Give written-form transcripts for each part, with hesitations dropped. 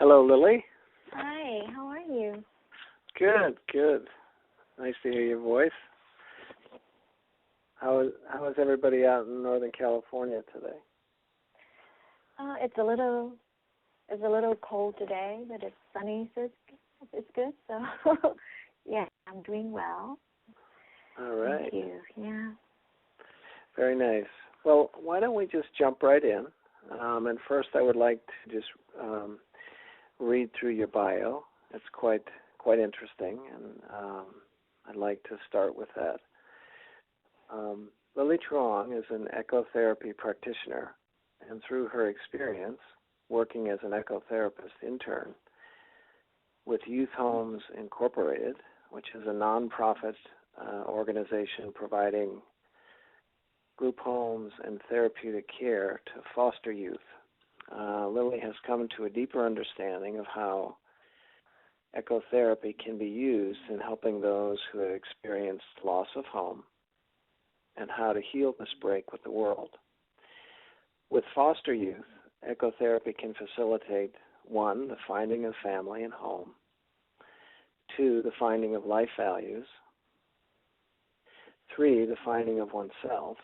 Hello, Lily. Hi, how are you? Good, good. Nice to hear your voice. How is everybody out in Northern California today? It's a little cold today, but it's sunny, so it's good. So yeah, I'm doing well. All right. Thank you. Yeah. Very nice. Well, why don't we just jump right in? And first, I would like to just read through your bio. It's quite interesting, and I'd like to start with that. Lily Truong is an ecotherapy practitioner, and through her experience working as an ecotherapist intern with Youth Homes Incorporated, which is a nonprofit organization providing group homes and therapeutic care to foster youth, Lily has come to a deeper understanding of how ecotherapy can be used in helping those who have experienced loss of home and how to heal this break with the world. With foster youth, ecotherapy can facilitate 1, the finding of family and home, 2, the finding of life values, 3, the finding of oneself,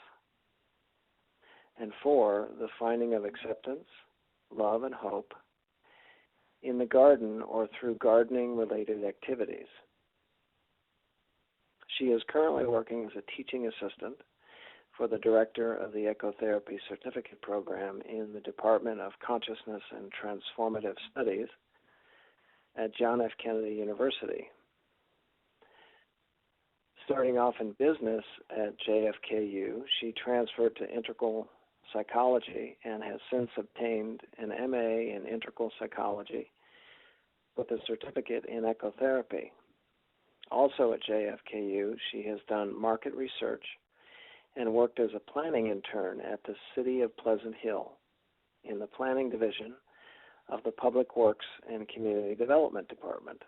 and 4, the finding of acceptance, love, and hope in the garden or through gardening-related activities. She is currently working as a teaching assistant for the director of the Ecotherapy Certificate Program in the Department of Consciousness and Transformative Studies at John F. Kennedy University. Starting off in business at JFKU, she transferred to integral psychology and has since obtained an MA in integral psychology with a certificate in ecotherapy. Also at JFKU, she has done market research and worked as a planning intern at the City of Pleasant Hill in the planning division of the Public Works and Community Development Department.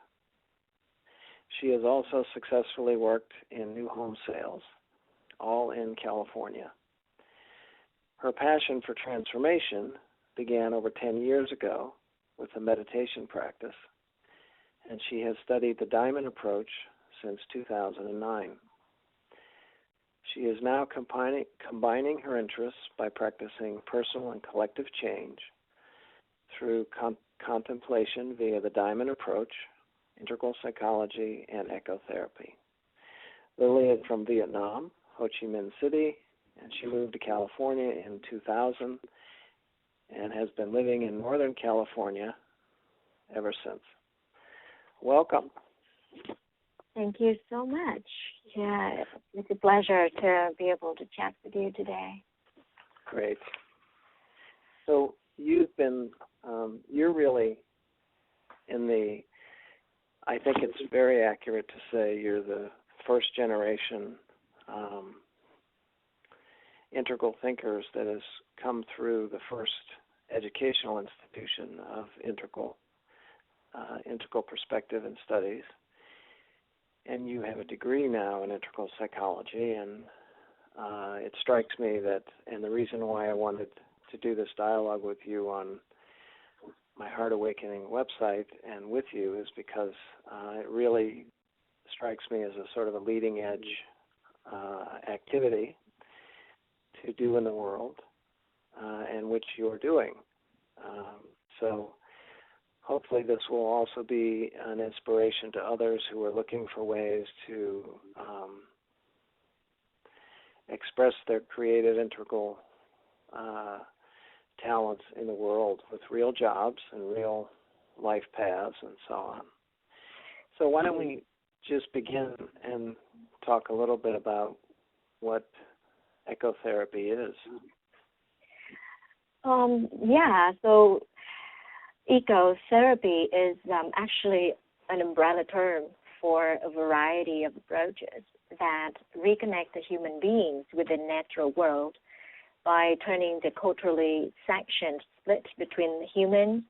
She has also successfully worked in new home sales, all in California. Her passion for transformation began over 10 years ago with a meditation practice, and she has studied the Diamond Approach since 2009. She is now combining her interests by practicing personal and collective change through contemplation via the Diamond Approach, integral psychology, and ecotherapy. Lily is from Vietnam, Ho Chi Minh City, and she moved to California in 2000 and has been living in Northern California ever since. Welcome. Thank you so much. Yeah, it's a pleasure to be able to chat with you today. Great. So you've been, you're really in the, I think it's very accurate to say you're the first generation integral thinkers that has come through the first educational institution of integral perspective and studies. And you have a degree now in integral psychology, and it strikes me that, and the reason why I wanted to do this dialogue with you on my Heart Awakening website and with you is because it really strikes me as a sort of a leading edge activity to do in the world, and which you're doing. So hopefully this will also be an inspiration to others who are looking for ways to express their creative integral talents in the world with real jobs and real life paths and so on. So why don't we just begin and talk a little bit about what ecotherapy is? So ecotherapy is actually an umbrella term for a variety of approaches that reconnect the human beings with the natural world by turning the culturally sanctioned split between humans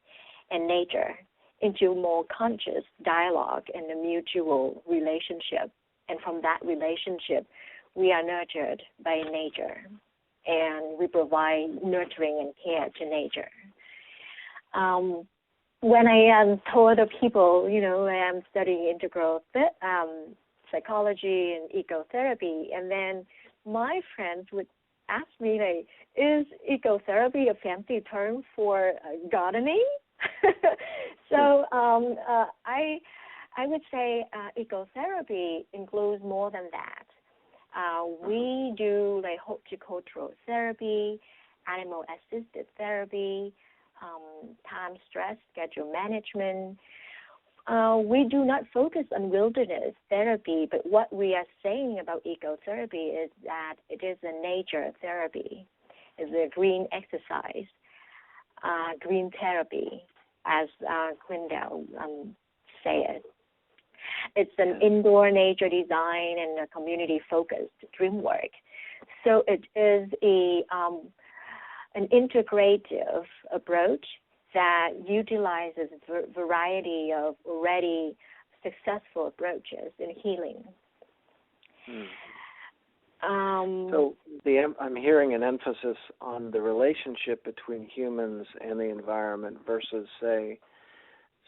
and nature into more conscious dialogue and a mutual relationship. And from that relationship, we are nurtured by nature, and we provide nurturing and care to nature. when I told the people, I'm studying integral psychology and ecotherapy, and then my friends would ask me, like, is ecotherapy a fancy term for gardening? So I would say ecotherapy includes more than that. We do like horticultural therapy, animal-assisted therapy, time stress, schedule management. We do not focus on wilderness therapy, but what we are saying about ecotherapy is that it is a nature therapy. It's a green exercise, green therapy, as Quindell said. It's an indoor nature design and a community-focused dream work. So it is an integrative approach that utilizes a variety of already successful approaches in healing. So I'm hearing an emphasis on the relationship between humans and the environment versus, say,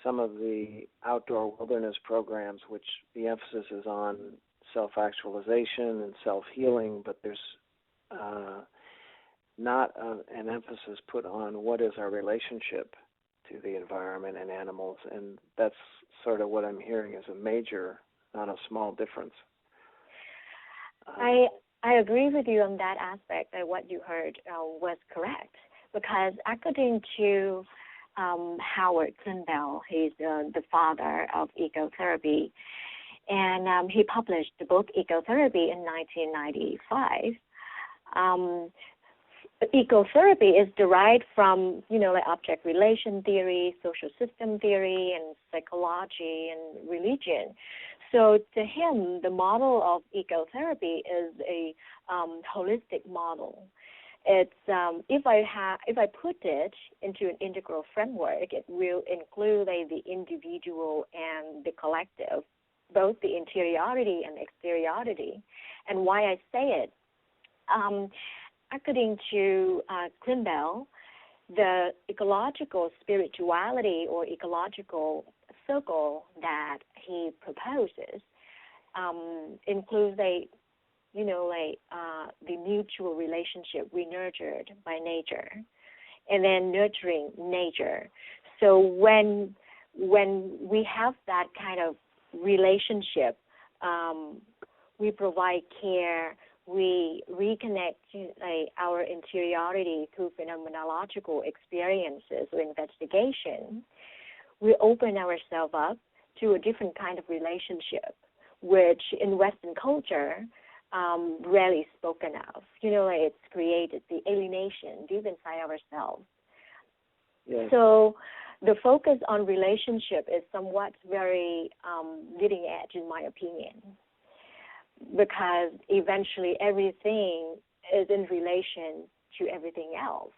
some of the outdoor wilderness programs, which the emphasis is on self-actualization and self-healing, but there's not an emphasis put on what is our relationship to the environment and animals, and that's sort of what I'm hearing is a major, not a small difference. I agree with you on that aspect, that what you heard was correct, because according to Howard Clinbell, he's the father of ecotherapy, and he published the book Ecotherapy in 1995. Ecotherapy is derived from, like object relation theory, social system theory, and psychology and religion. So to him, the model of ecotherapy is a holistic model. It's if I put it into an integral framework, it will include the individual and the collective, both the interiority and exteriority. And why I say it, according to Clinbell, the ecological spirituality or ecological circle that he proposes includes the mutual relationship we nurtured by nature, and then nurturing nature. So when we have that kind of relationship, we provide care, we reconnect our interiority through phenomenological experiences or investigation. We open ourselves up to a different kind of relationship, which in Western culture, rarely spoken of. It's created the alienation deep inside ourselves. Yes. So the focus on relationship is somewhat very leading edge, in my opinion, because eventually everything is in relation to everything else,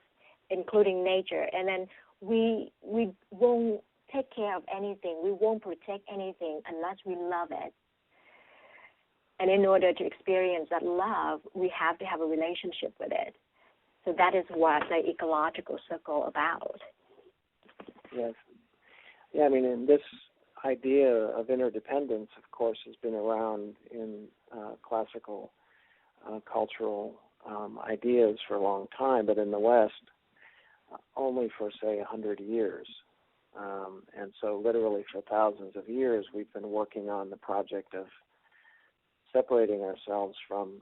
including nature. And then we won't take care of anything. We won't protect anything unless we love it. And in order to experience that love, we have to have a relationship with it. So that is what the ecological circle about. Yes. Yeah, I mean, and this idea of interdependence, of course, has been around in classical cultural ideas for a long time, but in the West, only for, say, 100 years. And so literally for thousands of years, we've been working on the project of separating ourselves from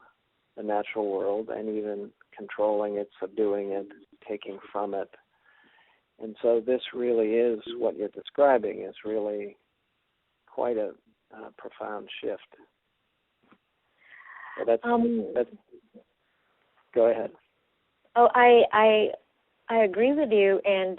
the natural world and even controlling it, subduing it, taking from it. And so this really is what you're describing is really quite a profound shift. So that's go ahead. Oh, I agree with you, and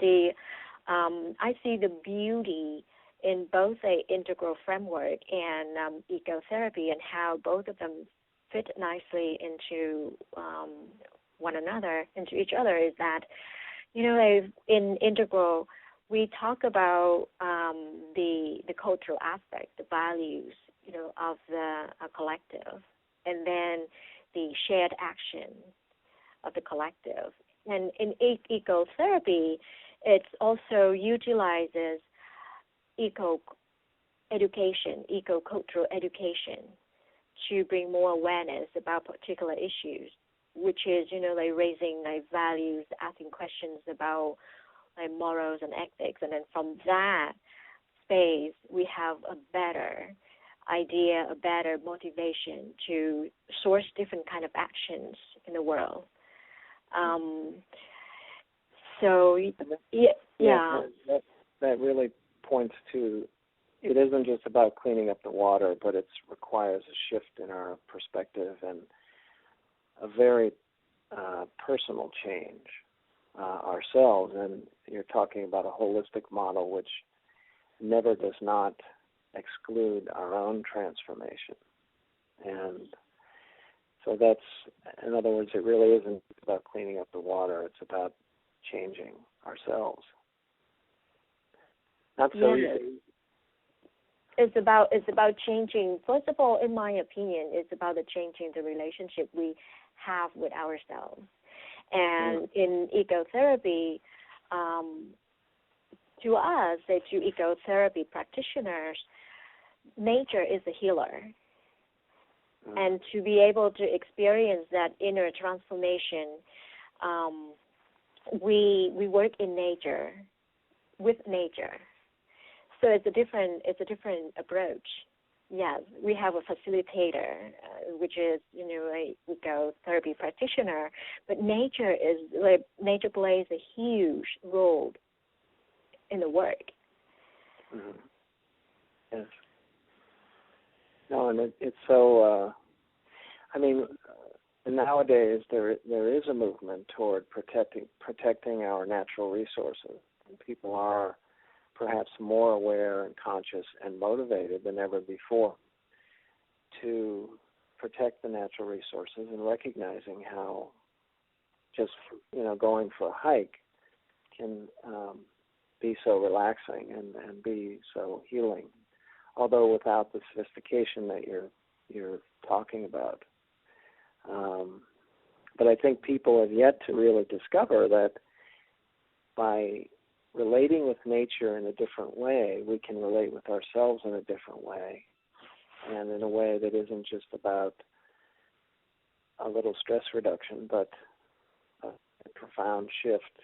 I see the beauty in both a integral framework and ecotherapy, and how both of them fit nicely into one another, into each other, is that, in integral, we talk about the cultural aspect, the values, of the collective, and then the shared action of the collective. And in ecotherapy, it also utilizes eco-education, eco-cultural education, to bring more awareness about particular issues, which is, like raising like values, asking questions about like morals and ethics, and then from that space we have a better idea, a better motivation to source different kind of actions in the world. That really points to, it isn't just about cleaning up the water, but it requires a shift in our perspective and a very personal change ourselves. And you're talking about a holistic model which never does not exclude our own transformation. And so that's, in other words, it really isn't about cleaning up the water, it's about changing ourselves. Not so easy. It's about changing. First of all, in my opinion, it's about changing the relationship we have with ourselves. And in ecotherapy, to us, to ecotherapy practitioners, nature is a healer. And to be able to experience that inner transformation, we work in nature, with nature. So it's a different approach. Yes, we have a facilitator, which is a ecotherapy practitioner, but nature plays a huge role in the work. Mm-hmm. Yes. No, and it's so. Nowadays there is a movement toward protecting our natural resources. And people are perhaps more aware and conscious and motivated than ever before to protect the natural resources, and recognizing how just going for a hike can be so relaxing and be so healing, although without the sophistication that you're talking about. But I think people have yet to really discover that by relating with nature in a different way, we can relate with ourselves in a different way, and in a way that isn't just about a little stress reduction, but a profound shift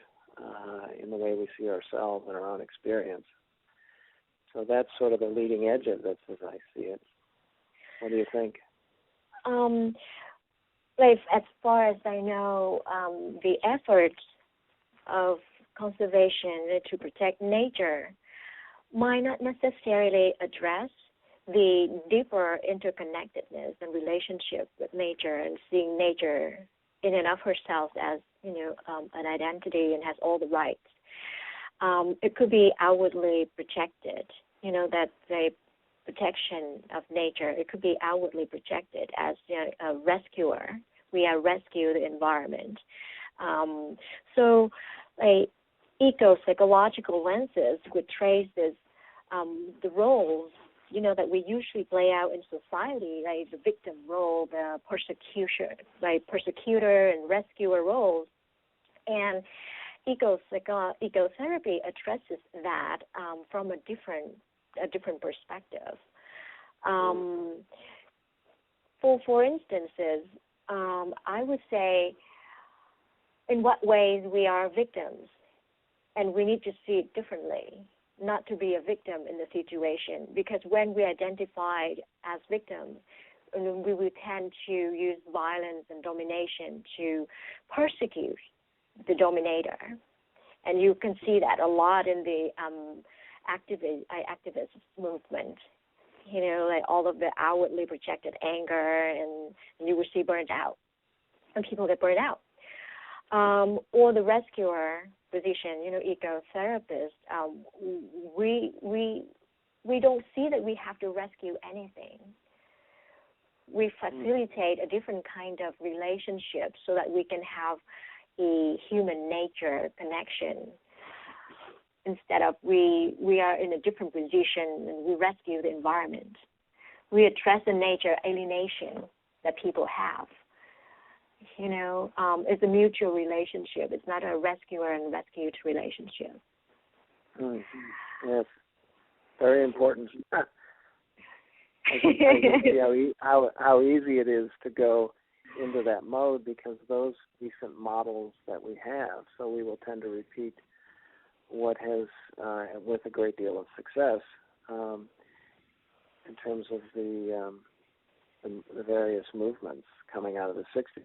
in the way we see ourselves and our own experience. So that's sort of the leading edge of this, as I see it. What do you think? As far as I know, the efforts of conservation to protect nature might not necessarily address the deeper interconnectedness and relationship with nature, and seeing nature in and of herself as an identity and has all the rights. It could be outwardly projected, that the protection of nature. It could be outwardly projected as a rescuer. We are rescue the environment. So, eco-psychological lenses would trace this, the roles, that we usually play out in society, like the victim role, the persecutor and rescuer roles. And ecotherapy addresses that from a different perspective. For instances, I would say, in what ways we are victims, and we need to see it differently, not to be a victim in the situation, because when we identify as victims, we will tend to use violence and domination to persecute the dominator. And you can see that a lot in the activist movement, all of the outwardly projected anger, and you will see burned out, and people get burned out. Or the rescuer position, ecotherapist, we don't see that we have to rescue anything. We facilitate a different kind of relationship so that we can have a human nature connection. Instead of we are in a different position and we rescue the environment. We address the nature alienation that people have. It's a mutual relationship. It's not a rescuer and rescued relationship. Mm-hmm. Yes, very important. I can see how easy it is to go into that mode because those recent models that we have, so we will tend to repeat what has, with a great deal of success, in terms of the various movements coming out of the 60s.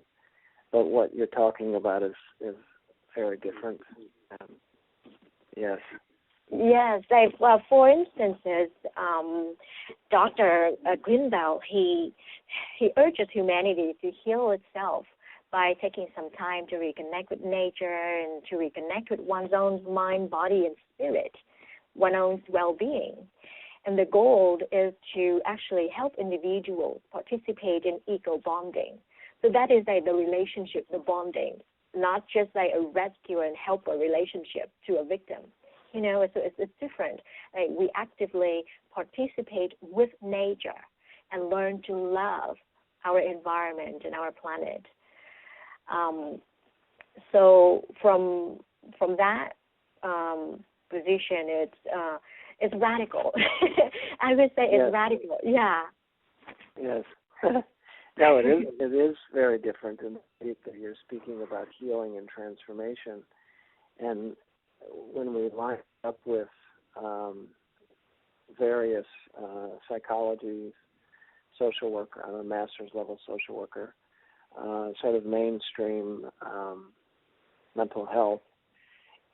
But what you're talking about is very different. Yes. Yes, well, for instance, Dr. Greenbelt, he urges humanity to heal itself by taking some time to reconnect with nature and to reconnect with one's own mind, body, and spirit, one's own well-being. And the goal is to actually help individuals participate in eco-bonding. So that is the relationship, the bonding, not just like a rescuer and helper relationship to a victim. You know, it's different. Like we actively participate with nature and learn to love our environment and our planet. So from that position, it's radical. I would say it's radical. Yeah. Yes. No, it is very different in that you're speaking about healing and transformation, and when we line up with various psychologies, social worker, I'm a master's level social worker, sort of mainstream mental health,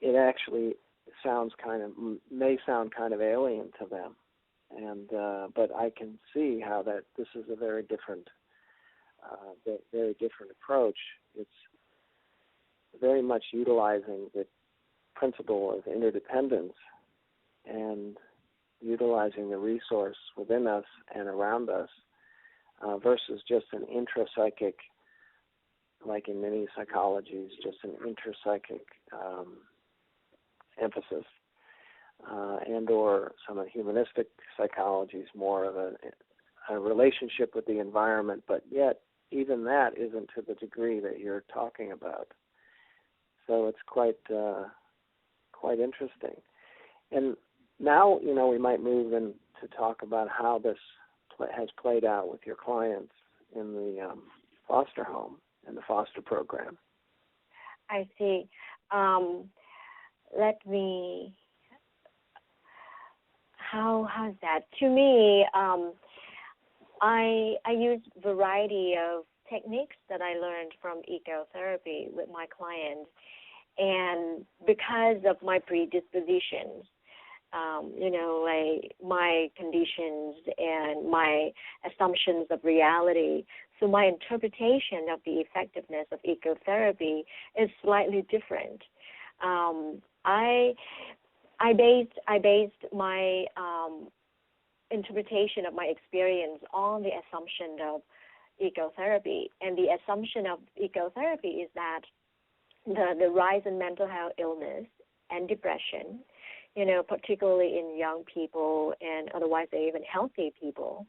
it actually may sound kind of alien to them, and but I can see how that this is a very different approach. It's very much utilizing the principle of interdependence and utilizing the resource within us and around us versus just an intrapsychic, like in many psychologies, just an intrapsychic emphasis, and or some of humanistic psychologies more of a relationship with the environment, but yet even that isn't to the degree that you're talking about. So it's quite interesting. And now, we might move in to talk about how this has played out with your clients in the foster home and the foster program. I see. How's that? To me, I use a variety of techniques that I learned from ecotherapy with my clients. And because of my predispositions, like my conditions and my assumptions of reality, so my interpretation of the effectiveness of ecotherapy is slightly different. I based my interpretation of my experience on the assumption of ecotherapy, and the assumption of ecotherapy is that the rise in mental health illness and depression, particularly in young people and otherwise even healthy people,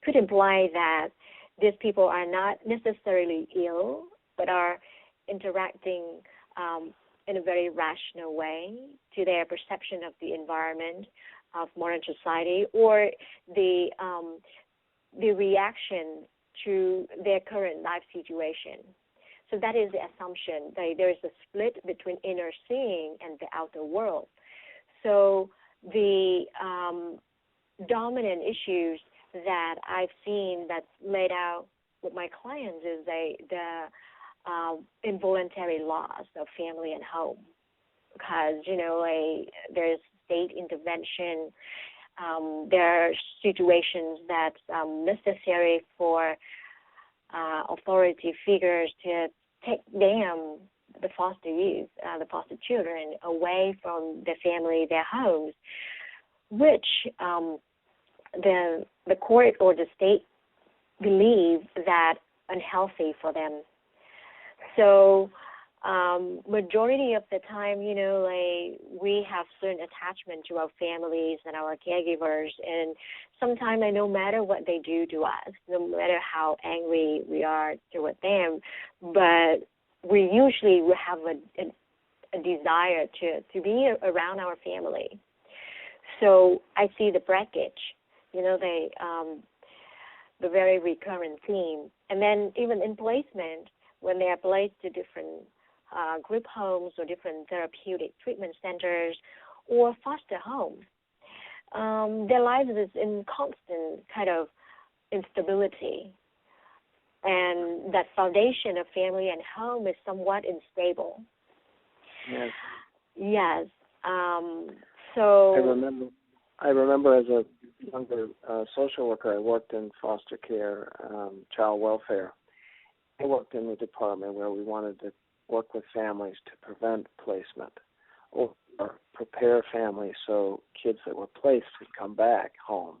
could imply that these people are not necessarily ill, but are interacting in a very rational way to their perception of the environment, of modern society, or the reaction to their current life situation. So that is the assumption. There is a split between inner seeing and the outer world. So the dominant issues that I've seen that's laid out with my clients is the involuntary loss of family and home, because there's state intervention. There are situations that's necessary for authority figures to take them, the foster youth, the foster children, away from their family, their homes, which the court or the state believe that unhealthy for them. So majority of the time, we have certain attachment to our families and our caregivers, and sometimes no matter what they do to us, no matter how angry we are toward them, but we usually will have a desire to be around our family. So I see the breakage, the very recurrent theme. And then even in placement, when they are placed to different group homes or different therapeutic treatment centers or foster homes, their lives is in constant kind of instability. And that foundation of family and home is somewhat unstable. Yes. Yes. So I remember as a younger social worker, I worked in foster care, child welfare. I worked in the department where we wanted to work with families to prevent placement or prepare families so kids that were placed would come back home.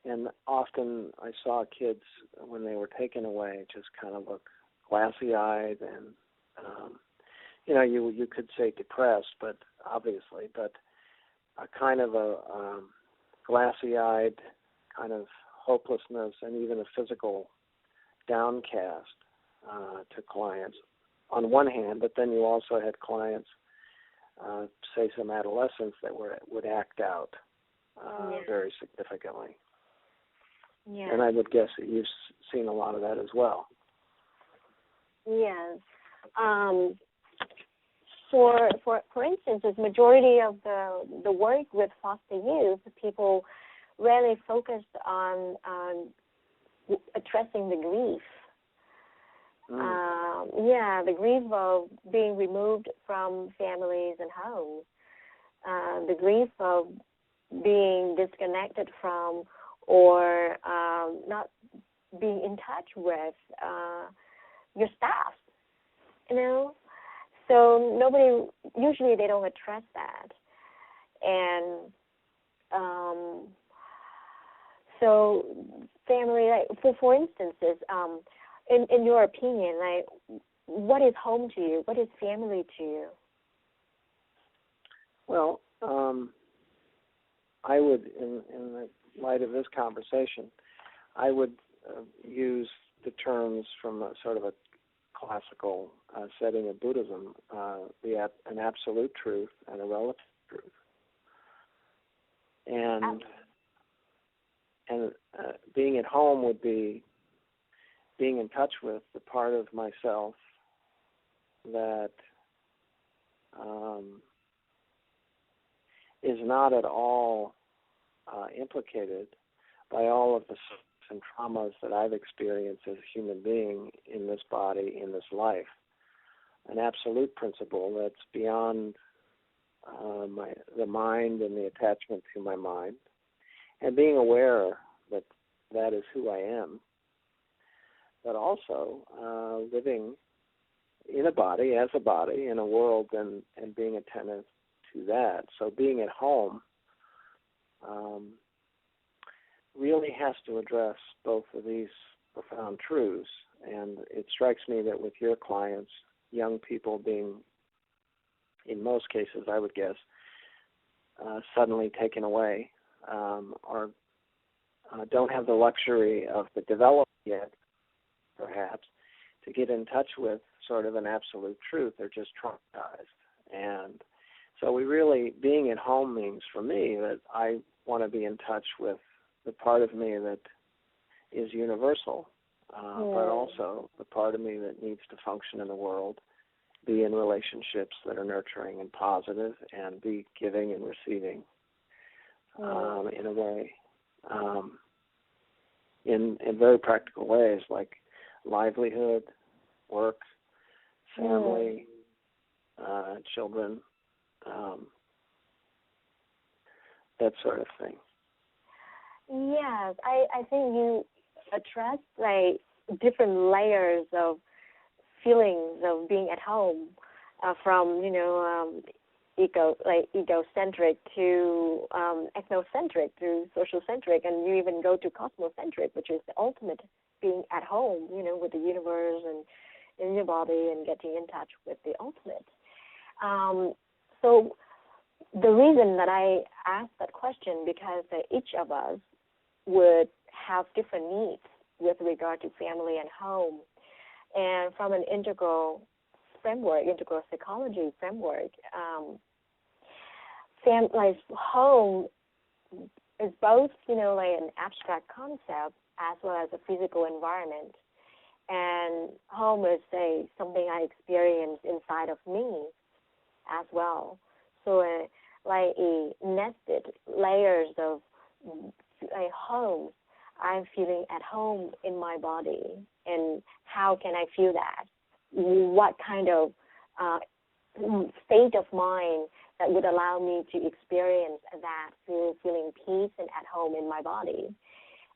And often I saw kids, when they were taken away, just kind of look glassy-eyed and, you could say depressed, but obviously, but a kind of a glassy-eyed kind of hopelessness and even a physical downcast to clients on one hand, but then you also had clients, say some adolescents that would act out very significantly. Yeah. And I would guess that you've seen a lot of that as well. Yes. For instance, the majority of the work with foster youth, people rarely focus on addressing the grief. The grief of being removed from families and homes, the grief of being disconnected from or not being in touch with your staff, So usually they don't address that. And so family, for instances, in your opinion, what is home to you? What is family to you? Well, I would, in the light of this conversation, I would use the terms from a sort of a classical setting of Buddhism, an absolute truth and a relative truth. And being at home would be being in touch with the part of myself that is not at all implicated by all of the and traumas that I've experienced as a human being in this body, in this life. An absolute principle that's beyond the mind and the attachment to my mind, and being aware that that is who I am, but also living in a body, as a body, in a world, and being attentive to that. So being at home really has to address both of these profound truths. And it strikes me that with your clients, young people being, in most cases, I would guess, suddenly taken away or don't have the luxury of the development yet, perhaps, to get in touch with sort of an absolute truth. They're just traumatized. And so being at home means for me that I want to be in touch with the part of me that is universal, but also the part of me that needs to function in the world, be in relationships that are nurturing and positive, and be giving and receiving in a way, in very practical ways like livelihood, work, family, children, that sort of thing. Yes, I think you address different layers of feelings of being at home, from egocentric to ethnocentric to social-centric, and you even go to cosmocentric, which is the ultimate being at home, with the universe and in your body and getting in touch with the ultimate. So the reason that I asked that question, because each of us would have different needs with regard to family and home. And from an integral psychology framework, like home is both, like an abstract concept as well as a physical environment. And home is something I experience inside of me as well. So like a nested layers of homes. I'm feeling at home in my body. And how can I feel that? What kind of state of mind that would allow me to experience that, feeling peace and at home in my body?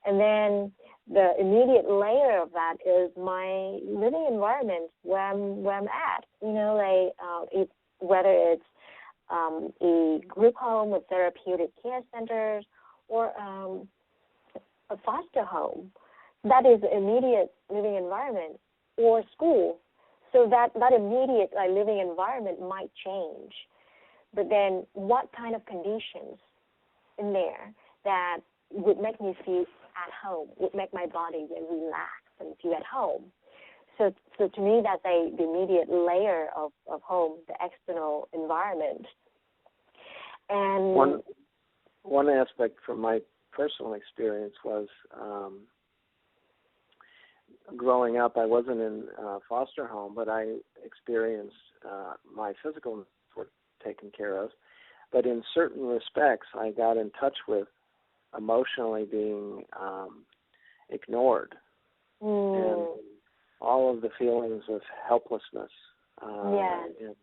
And then the immediate layer of that is my living environment where I'm at. Whether it's a group home with therapeutic care centers or a foster home, that is the immediate living environment, or school. So that immediate living environment might change. But then what kind of conditions in there that would make me feel at home, would make my body relax and feel at home? So to me, that's the immediate layer of home, the external environment. And one aspect from my personal experience was growing up. I wasn't in foster home, but I experienced my physical needs were taken care of. But in certain respects, I got in touch with emotionally being ignored, and all of the feelings of helplessness. And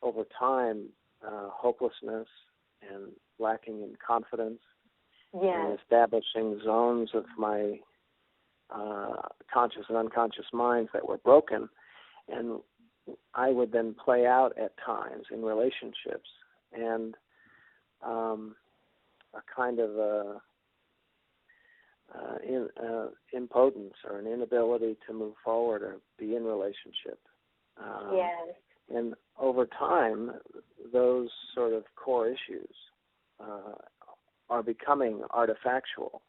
over time, hopelessness and lacking in confidence, and establishing zones of my conscious and unconscious minds that were broken. And I would then play out at times in relationships, and a kind of impotence or an inability to move forward or be in relationship. And over time, those sort of core issues are becoming artifactual.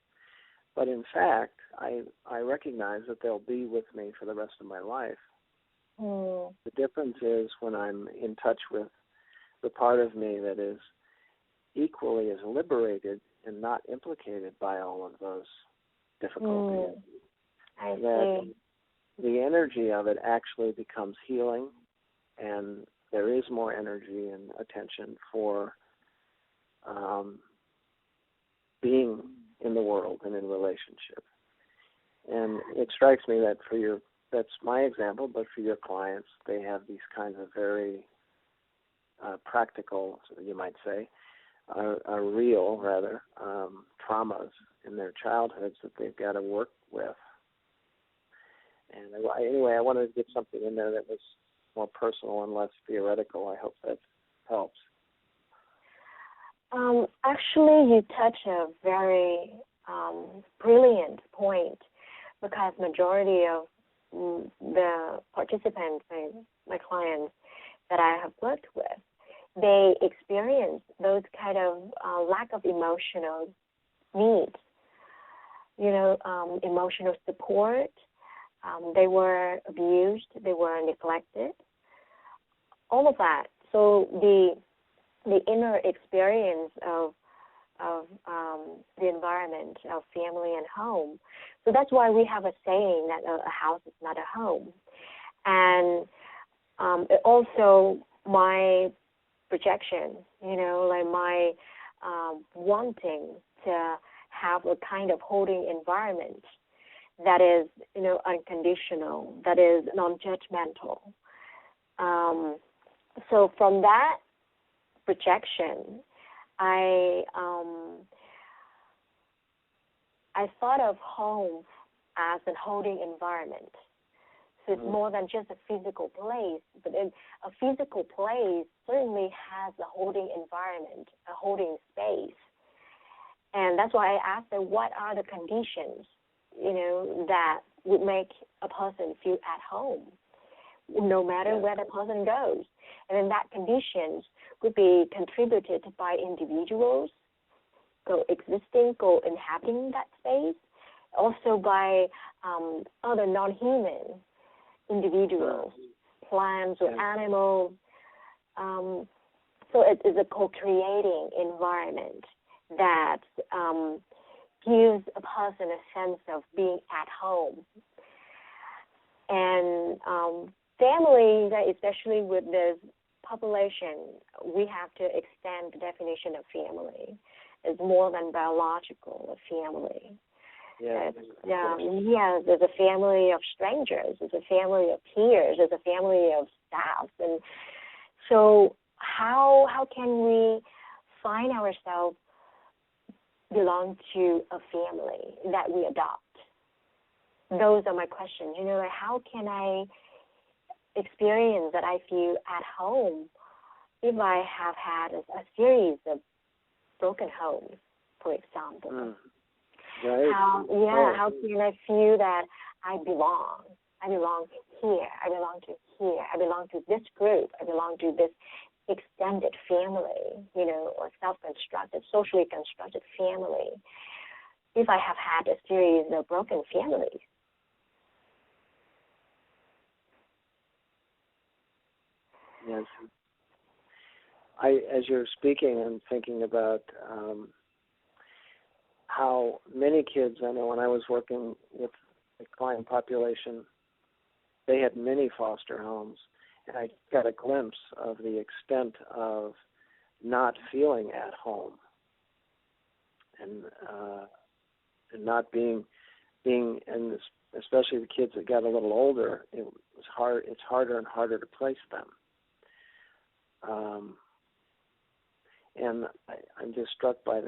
But in fact, I recognize that they'll be with me for the rest of my life. The difference is when I'm in touch with the part of me that is equally as liberated and not implicated by all of those difficulties. That the energy of it actually becomes healing, and there is more energy and attention for being in the world and in relationship. And it strikes me that that's my example, but for your clients, they have these kinds of very practical, you might say, real, rather, traumas in their childhoods that they've got to work with. And anyway, I wanted to get something in there that was more personal and less theoretical. I hope that helps. Actually, you touch a very brilliant point, because majority of the participants, my clients that I have worked with, they experience those kind of lack of emotional needs, emotional support. They were abused, they were neglected, all of that. So the inner experience of the environment of family and home. So that's why we have a saying that a house is not a home. And also my projection, like my wanting to have a kind of holding environment that is, unconditional, that is non-judgmental. So from that projection, I thought of home as a holding environment. So it's more than just a physical place, but a physical place certainly has a holding environment, a holding space. And that's why I asked them, what are the conditions, that would make a person feel at home, no matter where the person goes. And then that conditions would be contributed by individuals co-inhabiting that space, also by other non-human individuals, plants or animals. So it is a co-creating environment that gives a person a sense of being at home. And family, especially with this population, we have to extend the definition of family. It's more than biological, a family. Yes. Yes, there's a family of strangers, there's a family of peers, there's a family of staff. And so how can we find ourselves belong to a family that we adopt? Those are my questions. Like how can I experience that I feel at home if I have had a series of broken homes, for example? Right. How can I feel that I belong? I belong here. I belong to here. I belong to this group. I belong to this extended family, or self-constructed, socially constructed family. If I have had a series of broken families. Yes. As you're speaking, I'm thinking about how many kids, I know when I was working with the client population, they had many foster homes, and I got a glimpse of the extent of not feeling at home and not being, and especially the kids that got a little older, it's harder and harder to place them. And I'm just struck by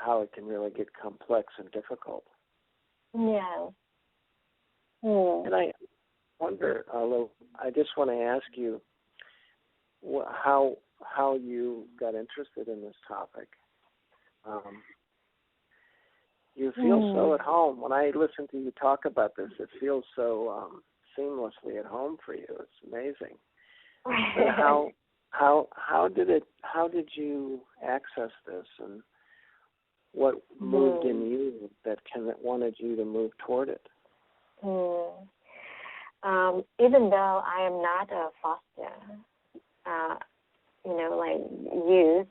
how it can really get complex and difficult. Yeah. And I wonder, I just want to ask you how you got interested in this topic. You feel so at home. When I listen to you talk about this, it feels so seamlessly at home for you. It's amazing. But how did you access this, and what moved in you that wanted you to move toward it? Even though I am not a foster, youth,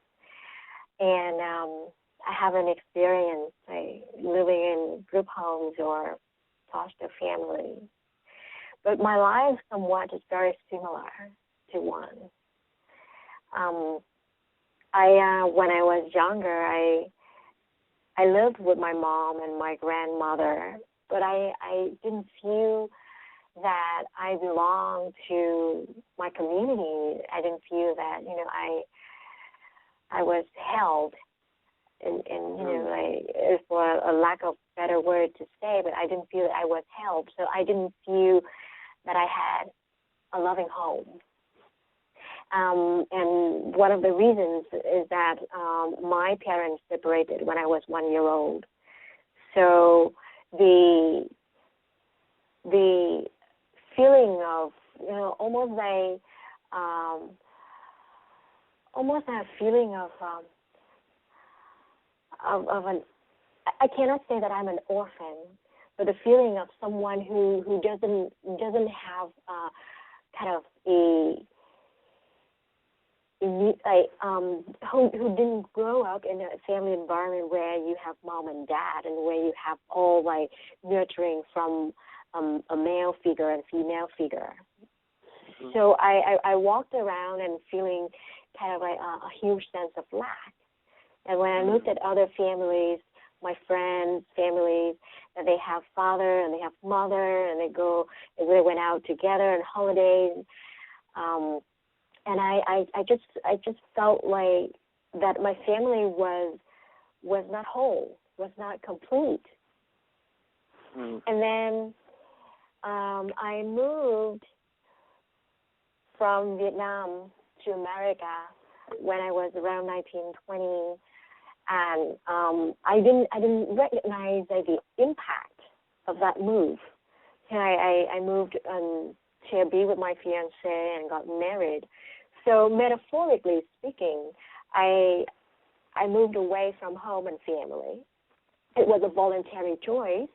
and I haven't experienced living in group homes or foster families, but my life somewhat is very similar to one. When I was younger, I lived with my mom and my grandmother, but I didn't feel that I belonged to my community. I didn't feel that I was held, and for a lack of better word to say, but I didn't feel that I was held. So I didn't feel that I had a loving home. And one of the reasons is that my parents separated when I was 1 year old. So the feeling of almost a feeling of an, I cannot say that I'm an orphan, but the feeling of someone who doesn't have kind of who didn't grow up in a family environment where you have mom and dad and where you have all nurturing from a male figure and female figure. Mm-hmm. So I walked around and feeling kind of a huge sense of lack. And when I looked at other families, my friends' families, that they have father and they have mother and they went out together on holidays. And I just felt like that my family was not whole, was not complete. Mm. And then I moved from Vietnam to America when I was around 19, 20, and I didn't recognize the impact of that move. I moved to be with my fiancé and got married. So metaphorically speaking, I moved away from home and family. It was a voluntary choice,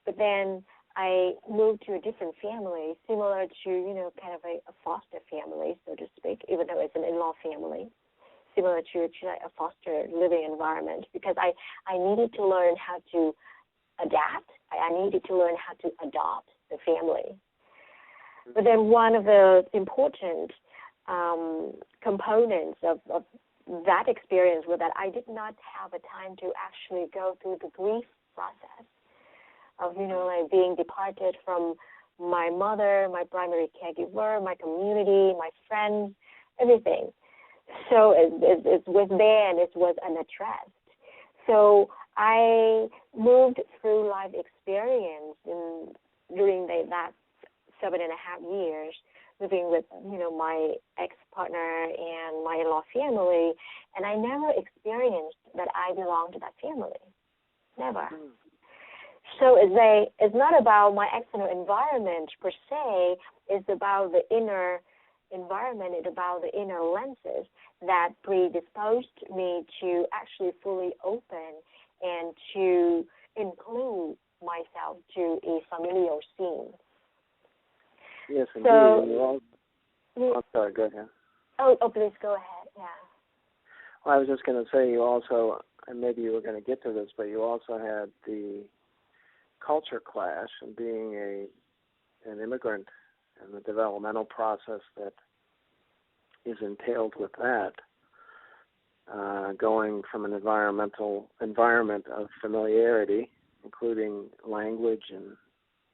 but then I moved to a different family, similar to, kind of a foster family, so to speak, even though it's an in-law family. similar to a foster living environment, because I needed to learn how to adapt. I needed to learn how to adopt the family. But then one of the important components of that experience was that I did not have a time to actually go through the grief process of, like being departed from my mother, my primary caregiver, my community, my friends, everything. So it was there and it was unaddressed. So I moved through life experience during that 7.5 years, living with, my ex-partner and my in-law family, and I never experienced that I belonged to that family. Never. So it's not about my external environment per se, it's about the inner environment, it's about the inner lenses that predisposed me to actually fully open and to include myself to a familial scene. Yes, indeed. So, I'm sorry, go ahead. Oh, please go ahead, yeah. Well, I was just going to say you also, and maybe you were going to get to this, but you also had the culture clash and being an immigrant and the developmental process that is entailed with that, going from an environment of familiarity, including language and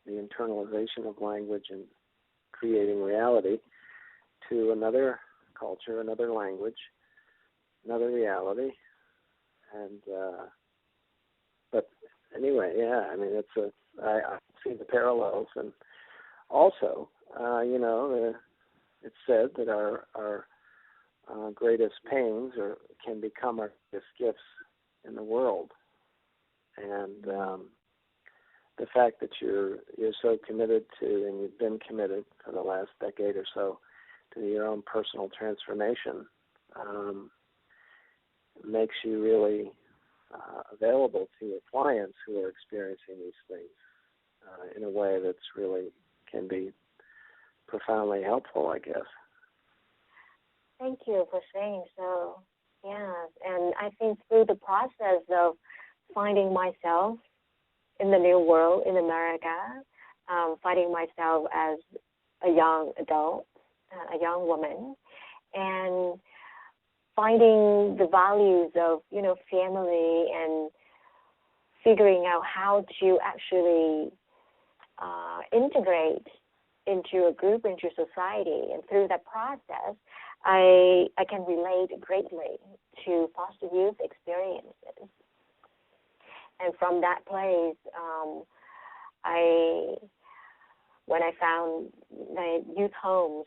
the internalization of language and creating reality, to another culture, another language, another reality, and but anyway, yeah, I mean, I see the parallels, and also, it's said that our greatest pains can become our greatest gifts in the world, and the fact that you're so committed to, and you've been committed for the last decade or so, to your own personal transformation, makes you really available to your clients who are experiencing these things in a way that's really can be profoundly helpful, I guess. Thank you for saying so. Yes, and I think through the process of finding myself in the new world in America, finding myself as a young adult, a young woman, and finding the values of, family and figuring out how to actually integrate into a group, into society. And through that process, I can relate greatly to foster youth experiences. And from that place, when I found the youth homes,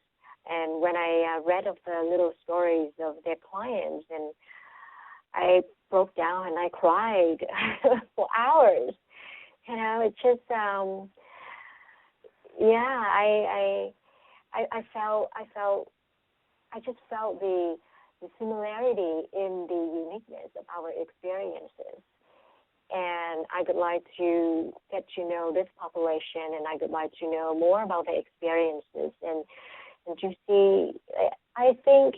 and when I read of the little stories of their clients, and I broke down and I cried for hours. It's just, I just felt the similarity in the uniqueness of our experiences. And I would like to get to know this population, and I would like to know more about the experiences, and to see, I think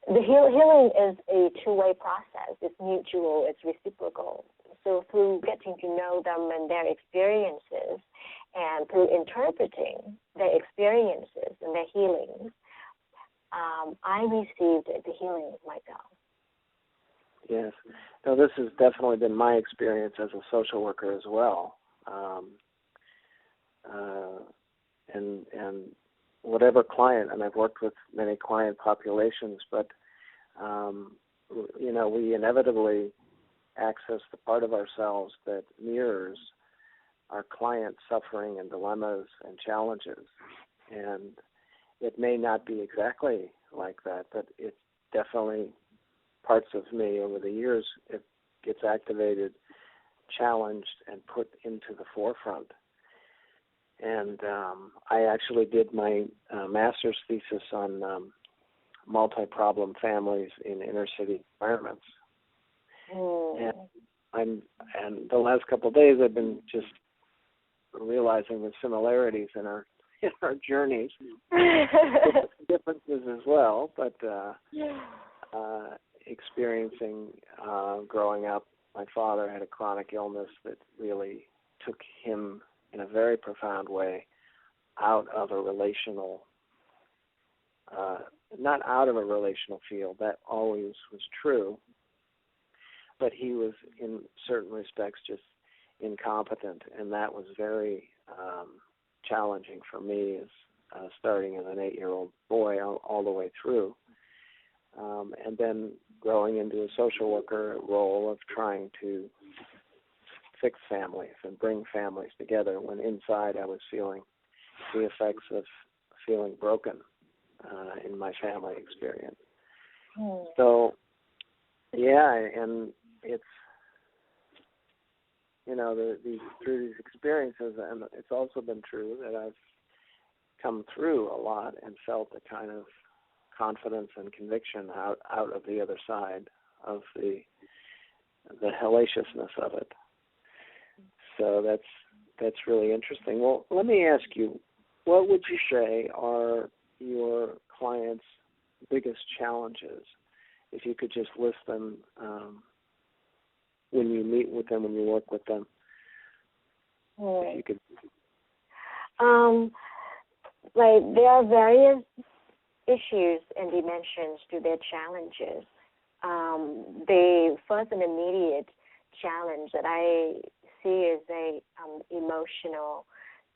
the healing is a two-way process. It's mutual, it's reciprocal. So through getting to know them and their experiences, and through interpreting their experiences and their healings, I received the healing myself. Yes. No, this has definitely been my experience as a social worker as well. And whatever client, and I've worked with many client populations, but, we inevitably access the part of ourselves that mirrors our client's suffering and dilemmas and challenges. And it may not be exactly like that, but it's definitely parts of me over the years, it gets activated, challenged, and put into the forefront. And I actually did my master's thesis on multi-problem families in inner-city environments. And the last couple of days, I've been just realizing the similarities in our journeys, differences as well. But experiencing growing up. My father had a chronic illness that really took him in a very profound way out of a relational, not out of a relational field, that always was true, but he was in certain respects just incompetent, and that was very challenging for me as starting as an 8-year-old boy all the way through. And then growing into a social worker role of trying to fix families and bring families together when inside I was feeling the effects of feeling broken in my family experience. So, yeah, and it's, through these experiences, and it's also been true that I've come through a lot and felt a kind of confidence and conviction out of the other side of the hellaciousness of it. So that's really interesting. Well, let me ask you, what would you say are your clients' biggest challenges, if you could just list them when you meet with them, when you work with them? If you could. There are various issues and dimensions to their challenges. The first and immediate challenge that I see is emotional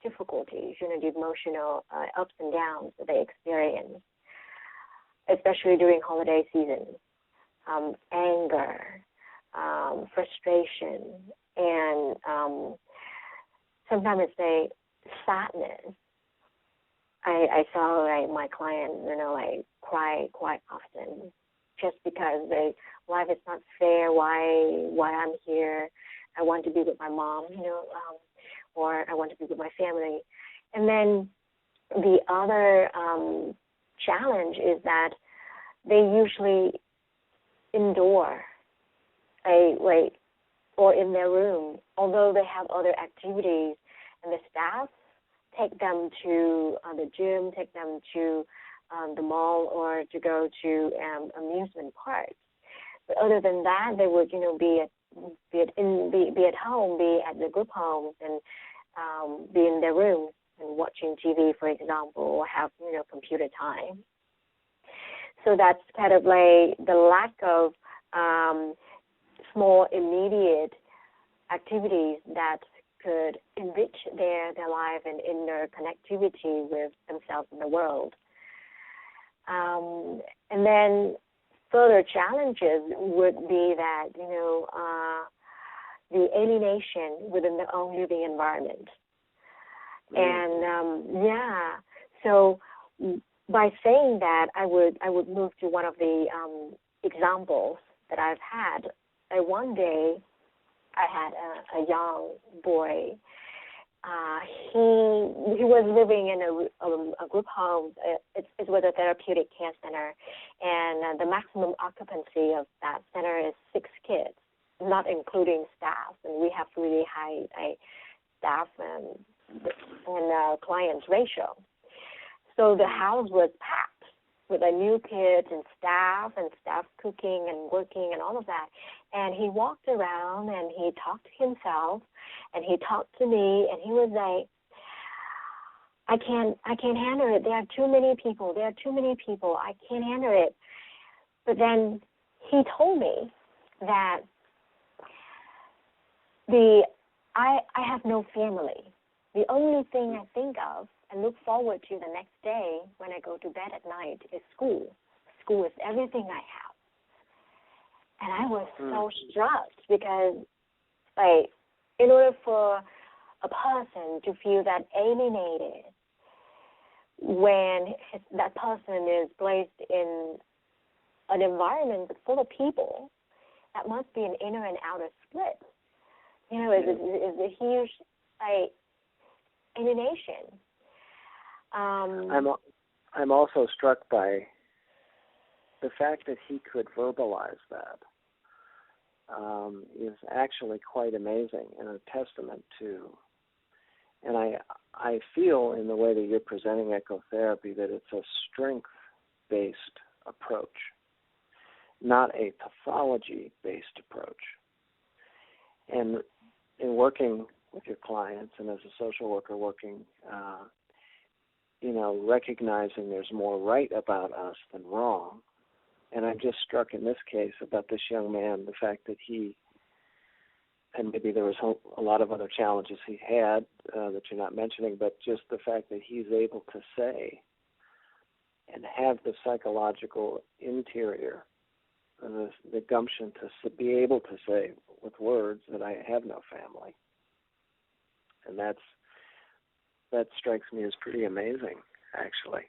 difficulties, the emotional ups and downs that they experience, especially during holiday season. Anger, frustration, and sometimes it's sadness. I saw my client, cry quite often just because life is not fair. Why I'm here? I want to be with my mom, or I want to be with my family. And then the other challenge is that they usually indoor, or in their room, although they have other activities, and the staff take them to the gym, take them to the mall, or to go to amusement parks. But other than that, they would, be at home, be at the group homes, and be in their rooms and watching TV, for example, or have computer time. So that's kind of the lack of small, immediate activities that could enrich their life and inner connectivity with themselves and the world. And then further challenges would be that, the alienation within their own living environment. And, so by saying that, I would move to one of the examples that I've had. One day, I had a young boy. He was living in a group home. It was a therapeutic care center, and the maximum occupancy of that center is 6 kids, not including staff. And we have really high staff and clients ratio. So the house was packed with new kids and staff cooking and working and all of that. And he walked around and he talked to himself and he talked to me, and he was like, I can't handle it. There are too many people. I can't handle it. But then he told me that I have no family. The only thing I think of and look forward to the next day when I go to bed at night is school. School is everything I have. And I was so struck because, in order for a person to feel that alienated when that person is placed in an environment full of people, that must be an inner and outer split. It's a huge alienation. I'm also struck by the fact that he could verbalize that. Is actually quite amazing and a testament to. And I feel in the way that you're presenting ecotherapy that it's a strength-based approach. not a pathology-based approach. And in working with your clients and as a social worker working, recognizing there's more right about us than wrong. And I'm just struck in this case about this young man, the fact that and maybe there was a lot of other challenges he had that you're not mentioning, but just the fact that he's able to say and have the psychological interior, the gumption to be able to say with words that I have no family. And that strikes me as pretty amazing, actually.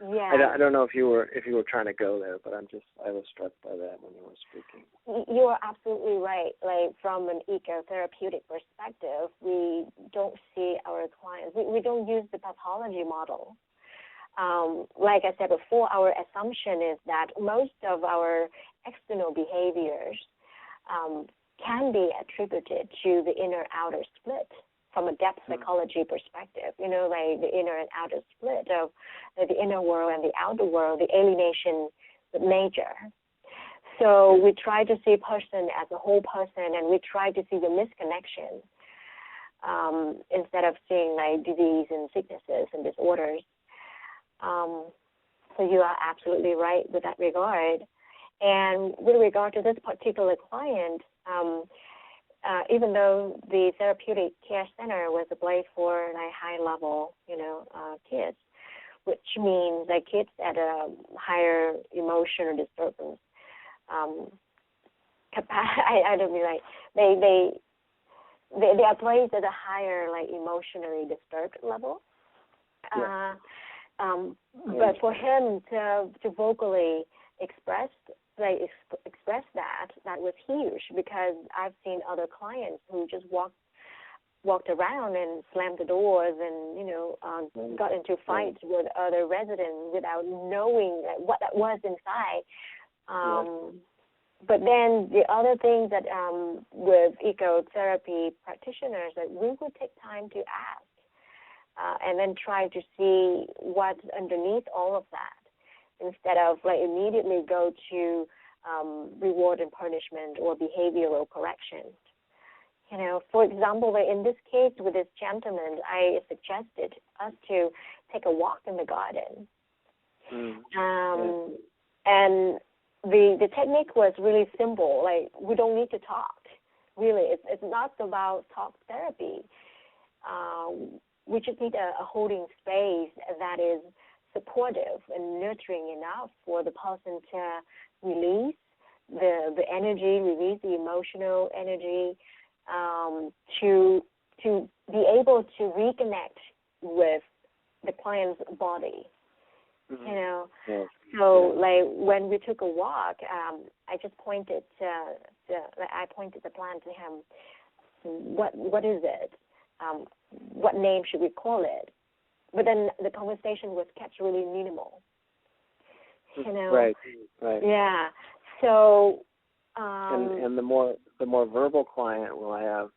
Yeah. I don't know if you were trying to go there, but I was struck by that when you were speaking. You are absolutely right. Like from an ecotherapeutic perspective, we don't see our clients. We don't use the pathology model. Like I said before, our assumption is that most of our external behaviors can be attributed to the inner-outer split from a depth psychology perspective, like the inner and outer split of the inner world and the outer world, the alienation with nature. So we try to see a person as a whole person, and we try to see the misconnection instead of seeing like disease and sicknesses and disorders. So you are absolutely right with that regard. And with regard to this particular client, even though the therapeutic care center was a place for like high-level, kids, which means like kids at a higher emotional disturbance I don't mean like they are placed at a higher like emotionally disturbed level. Yeah. But for him to vocally express that was huge, because I've seen other clients who just walked around and slammed the doors and got into fights with other residents without knowing what that was inside. But then the other thing that with ecotherapy practitioners, that we would take time to ask and then try to see what's underneath all of that, instead of like immediately go to reward and punishment or behavioral correction. For example, in this case with this gentleman, I suggested us to take a walk in the garden. And the technique was really simple. Like, we don't need to talk. Really, it's not about talk therapy. We just need a holding space that is supportive and nurturing enough for the person to release the energy, release the emotional energy, to be able to reconnect with the client's body. So like when we took a walk, I just pointed the plant to him. What is it? What name should we call it? But then the conversation was kept really minimal. Right. Yeah. So. And the more verbal client will have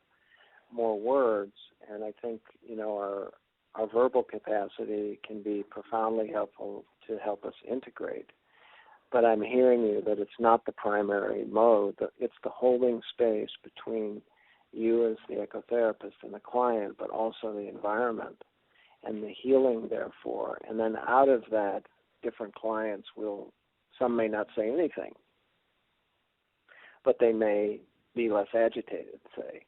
more words, and I think our verbal capacity can be profoundly helpful to help us integrate. But I'm hearing you that it's not the primary mode. It's the holding space between you as the ecotherapist and the client, but also the environment and the healing, therefore. And then out of that, different clients some may not say anything, but they may be less agitated, say.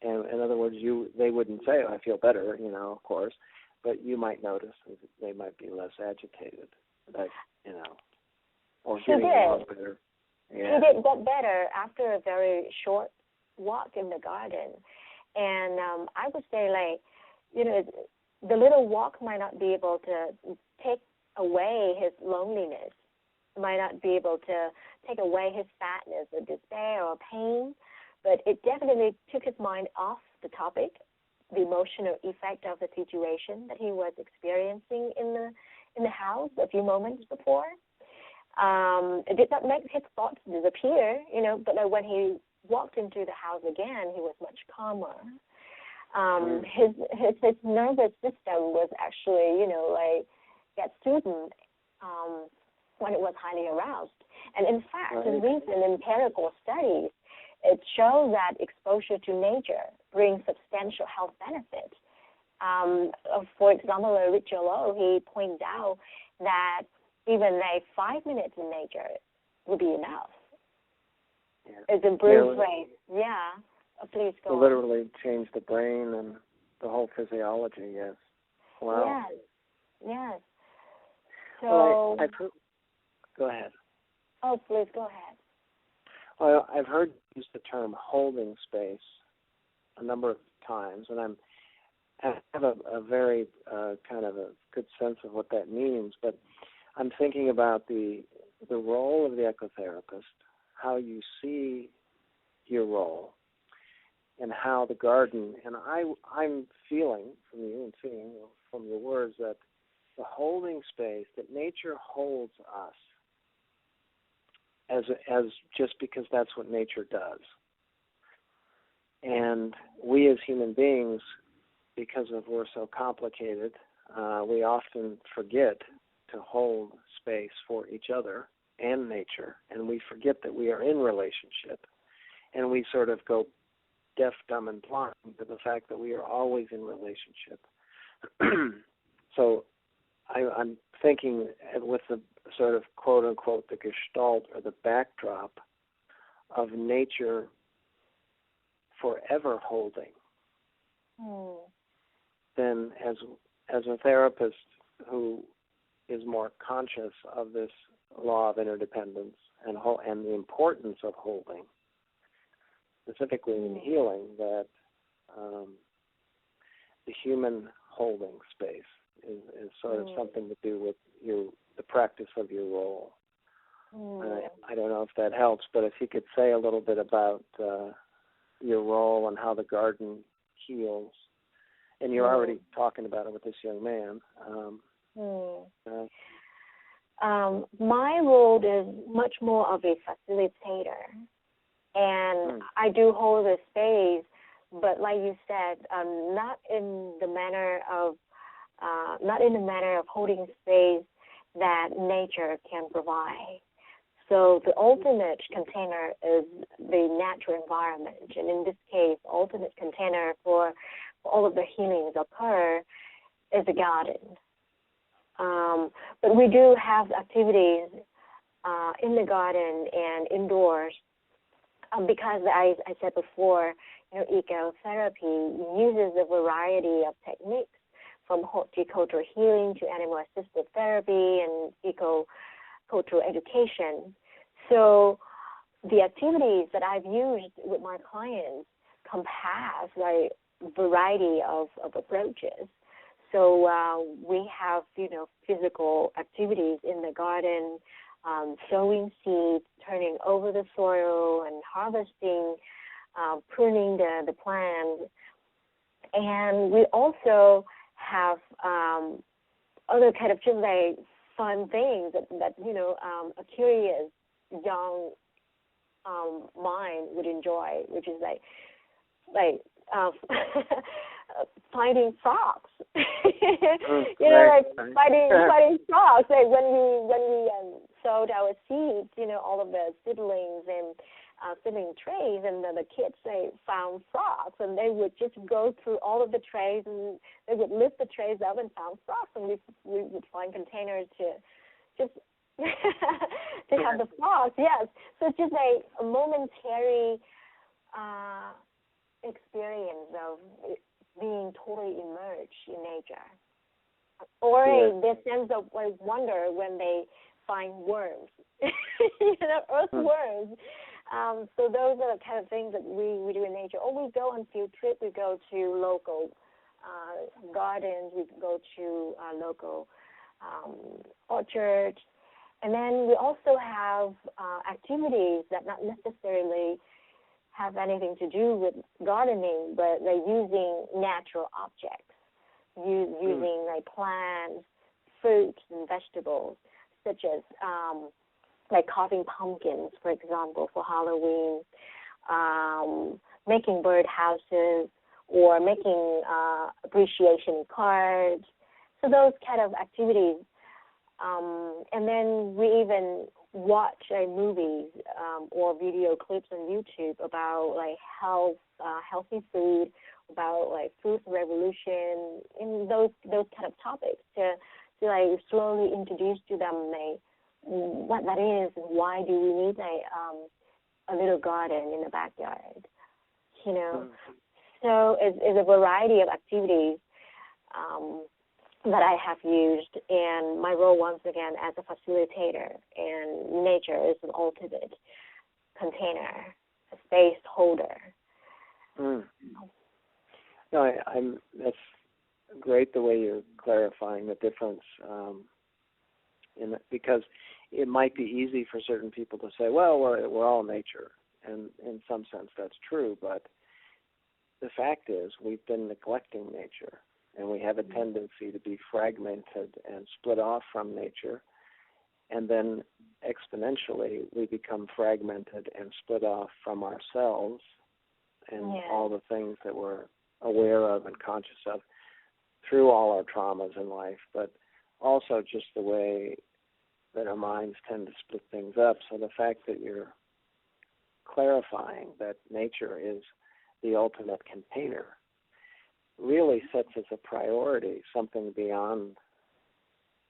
And in other words, they wouldn't say, I feel better, of course, but you might notice that they might be less agitated, or getting along better. Yeah. He did get better after a very short walk in the garden. And I would say, the little walk might not be able to take away his loneliness, might not be able to take away his sadness or despair or pain, but it definitely took his mind off the topic, the emotional effect of the situation that he was experiencing in the house a few moments before. It did not make his thoughts disappear, but when he walked into the house again, he was much calmer. His nervous system was actually, get soothed. when it was highly aroused. And in fact, in recent empirical studies, it shows that exposure to nature brings substantial health benefits. For example, Richard Lowe, he points out that even 5 minutes in nature would be enough. Yeah. It's improved brain. Yeah. Please go on. Literally change the brain and the whole physiology, yes. Wow. Yes. So, well, go ahead. Oh, please go ahead. Well, I've heard you use the term holding space a number of times, and I have a very kind of a good sense of what that means, but I'm thinking about the role of the ecotherapist, how you see your role, and how the garden, and I'm feeling from you and seeing from your words that the holding space, that nature holds us as just because that's what nature does. And we as human beings, because we're so complicated, we often forget to hold space for each other and nature, and we forget that we are in relationship, and we sort of go deaf, dumb, and blind to the fact that we are always in relationship. So I'm thinking with the sort of quote-unquote the gestalt or the backdrop of nature forever holding, then as a therapist who is more conscious of this law of interdependence and the importance of holding, specifically in healing, that the human holding space is sort of something to do with the practice of your role. I don't know if that helps, but if you could say a little bit about your role and how the garden heals. And you're already talking about it with this young man. My role is much more of a facilitator, and I do hold a space, but like you said, not in the manner of holding space that nature can provide. So the ultimate container is the natural environment, and in this case, ultimate container for all of the healings occur is the garden. But we do have activities in the garden and indoors because, I said before, ecotherapy uses a variety of techniques, from horticultural healing to animal-assisted therapy and eco-cultural education. So the activities that I've used with my clients compass a variety of approaches. So we have, physical activities in the garden, sowing seeds, turning over the soil, and harvesting, pruning the plant. And we also have other kind of just like fun things that a curious young mind would enjoy, which is like finding frogs. Fighting frogs. Like when we sowed our seeds, all of the seedlings and seedling trays, and the kids found frogs, and they would just go through all of the trays, and they would lift the trays up and found frogs, and we would find containers to just to have the frogs. Yes, so it's just a momentary experience of being totally immersed in nature, or the sense of wonder when they find worms, earthworms. So those are the kind of things that we do in nature. Or we go on field trip. We go to local gardens. We go to local orchards. And then we also have activities that not necessarily have anything to do with gardening, but they're using natural objects, using like plants, fruits, and vegetables, such as like carving pumpkins, for example, for Halloween, making bird houses, or making appreciation cards. So those kind of activities And then we even watch movies or video clips on YouTube about like health, healthy food, about like food revolution, and those kind of topics to like slowly introduce to them like what that is and why do we need a little garden in the backyard, you know. So it's a variety of activities that I have used, and my role once again as a facilitator, and nature is an ultimate container, a space holder. No, that's great the way you're clarifying the difference, because it might be easy for certain people to say, well, we're all nature, and in some sense that's true, but the fact is we've been neglecting nature, and we have a tendency to be fragmented and split off from nature, and then exponentially we become fragmented and split off from ourselves and all the things that we're aware of and conscious of through all our traumas in life, but also just the way that our minds tend to split things up. So the fact that you're clarifying that nature is the ultimate container really sets as a priority something beyond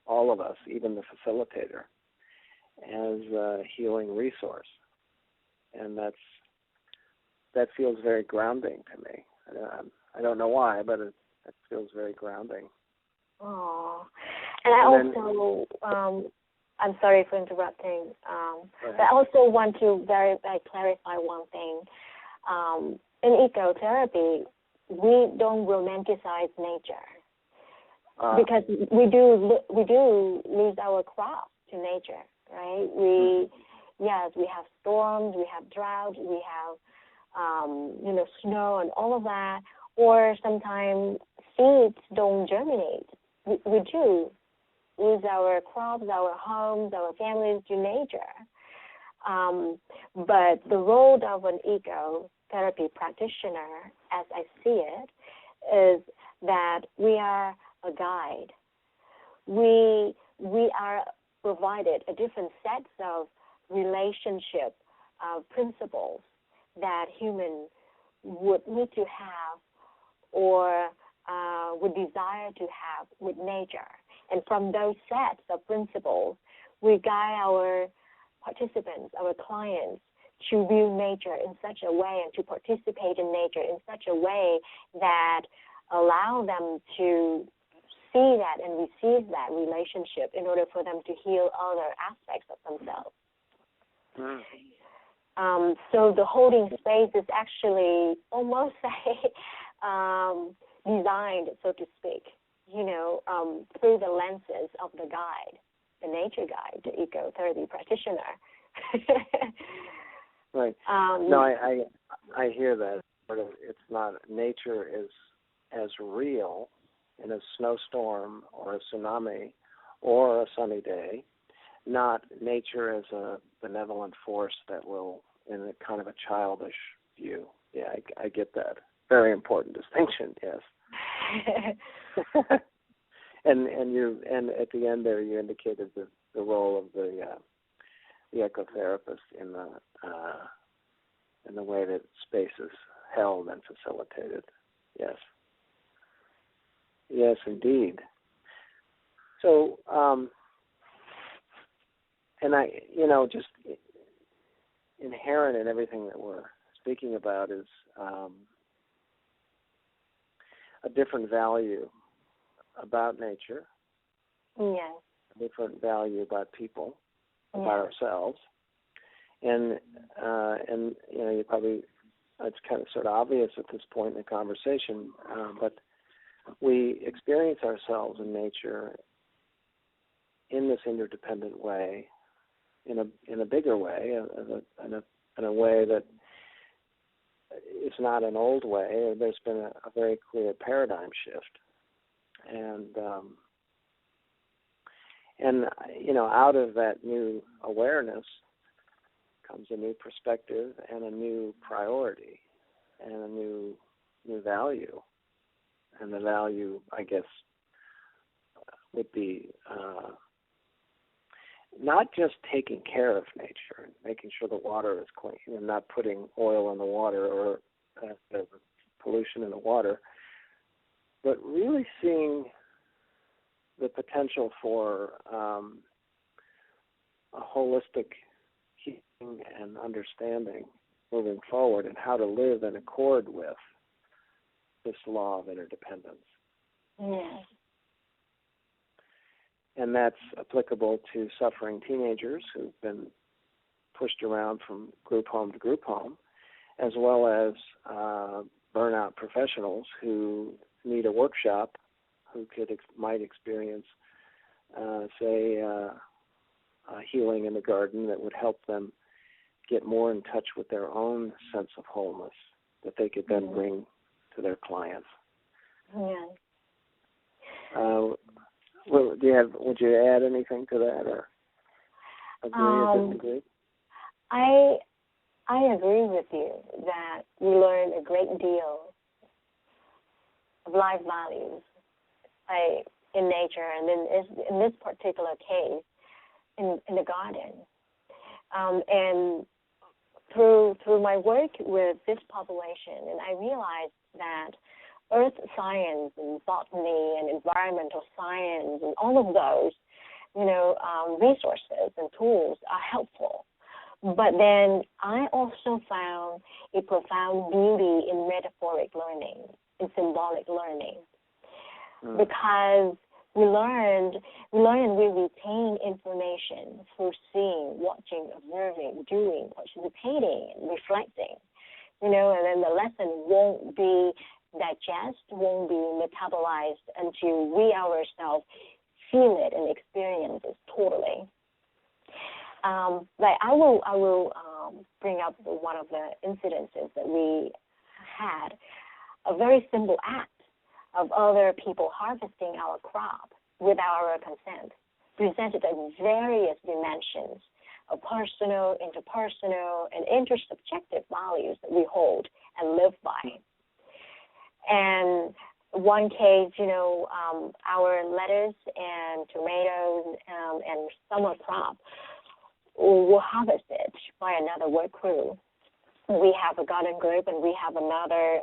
all of us, even the facilitator, as a healing resource. And that feels very grounding to me. I don't know why, but it feels very grounding. Oh, and I also, I'm sorry for interrupting, but I also want to very clarify one thing. In ecotherapy, we don't romanticize nature because we do lose our crops to nature, right? We have storms, we have drought, we have snow and all of that, or sometimes seeds don't germinate. We do lose our crops, our homes, our families to nature. But the role of an ecotherapy practitioner, as I see it, is that we are a guide. We are provided a different set of relationship principles that humans would need to have or would desire to have with nature. And from those sets of principles, we guide our participants, our clients, to view nature in such a way and to participate in nature in such a way that allow them to see that and receive that relationship in order for them to heal other aspects of themselves. So the holding space is actually almost designed, so to speak, through the lenses of the guide, the nature guide, the ecotherapy practitioner. Right. No, I hear that. It's not, nature is as real in a snowstorm or a tsunami or a sunny day, not nature as a benevolent force that will, in a kind of a childish view. Yeah, I get that. Very important distinction, yes. and at the end there you indicated the role of the ecotherapist in the way that space is held and facilitated. Yes. Yes, indeed. So, and just inherent in everything that we're speaking about is a different value about nature. Yes. A different value about people, about ourselves. And you probably, it's kind of sort of obvious at this point in the conversation, but we experience ourselves in nature in this interdependent way, in a bigger way, in a way that is not an old way. There's been a very clear paradigm shift, and out of that new awareness comes a new perspective and a new priority and a new value. And the value, I guess, would be not just taking care of nature and making sure the water is clean and not putting oil in the water or pollution in the water, but really seeing the potential for a holistic healing and understanding moving forward and how to live in accord with this law of interdependence. Yes. And that's applicable to suffering teenagers who've been pushed around from group home to group home, as well as burnout professionals who need a workshop who might experience, healing in the garden that would help them get more in touch with their own sense of wholeness that they could then bring to their clients. Yeah. Would you add anything to that, or agree or disagree? I agree with you that we learn a great deal of life values in nature, and in this particular case, in the garden. And through my work with this population, and I realized that earth science and botany and environmental science and all of those, resources and tools are helpful. But then I also found a profound beauty in metaphoric learning, in symbolic learning, because we learn and we retain information through seeing, watching, observing, doing, participating, and reflecting, and then the lesson won't be won't be metabolized until we ourselves feel it and experience it totally. Like I will bring up one of the incidences that we had, a very simple act of other people harvesting our crop without our consent, presented at various dimensions of personal, interpersonal, and intersubjective values that we hold and live by. And one case, our lettuce and tomatoes and summer crop were harvested by another work crew. We have a garden group, and we have another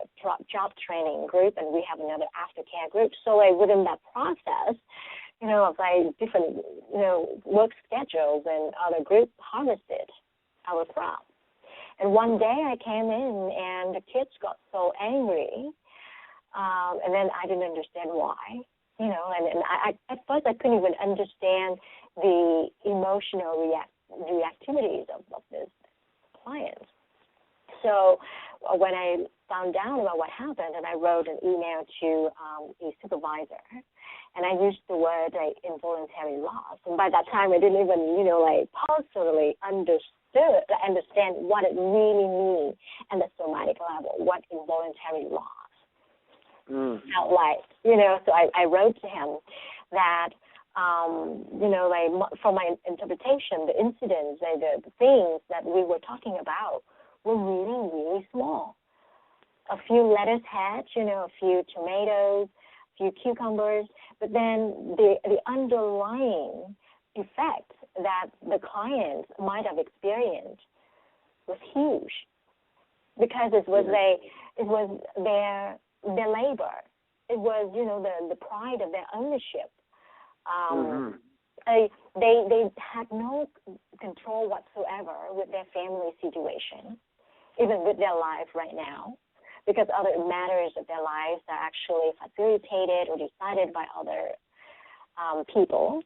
job training group, and we have another aftercare group. So within that process, of different, work schedules, and other groups harvested our crop. And one day I came in, and the kids got so angry, and then I didn't understand why, and I at first I couldn't even understand the emotional reactivities of this client. So when I found out about what happened, and I wrote an email to a supervisor, and I used the word involuntary loss. And by that time, I didn't even, personally understand what it really means at the somatic level, what involuntary loss felt like. So I wrote to him that, from my interpretation, the incidents, the things that we were talking about were really, really small. A few lettuce heads, a few tomatoes, a few cucumbers, but then the underlying effect that the clients might have experienced was huge, because it was their labor. It was, the pride of their ownership. They had no control whatsoever with their family situation, even with their life right now, because other matters of their lives are actually facilitated or decided by other people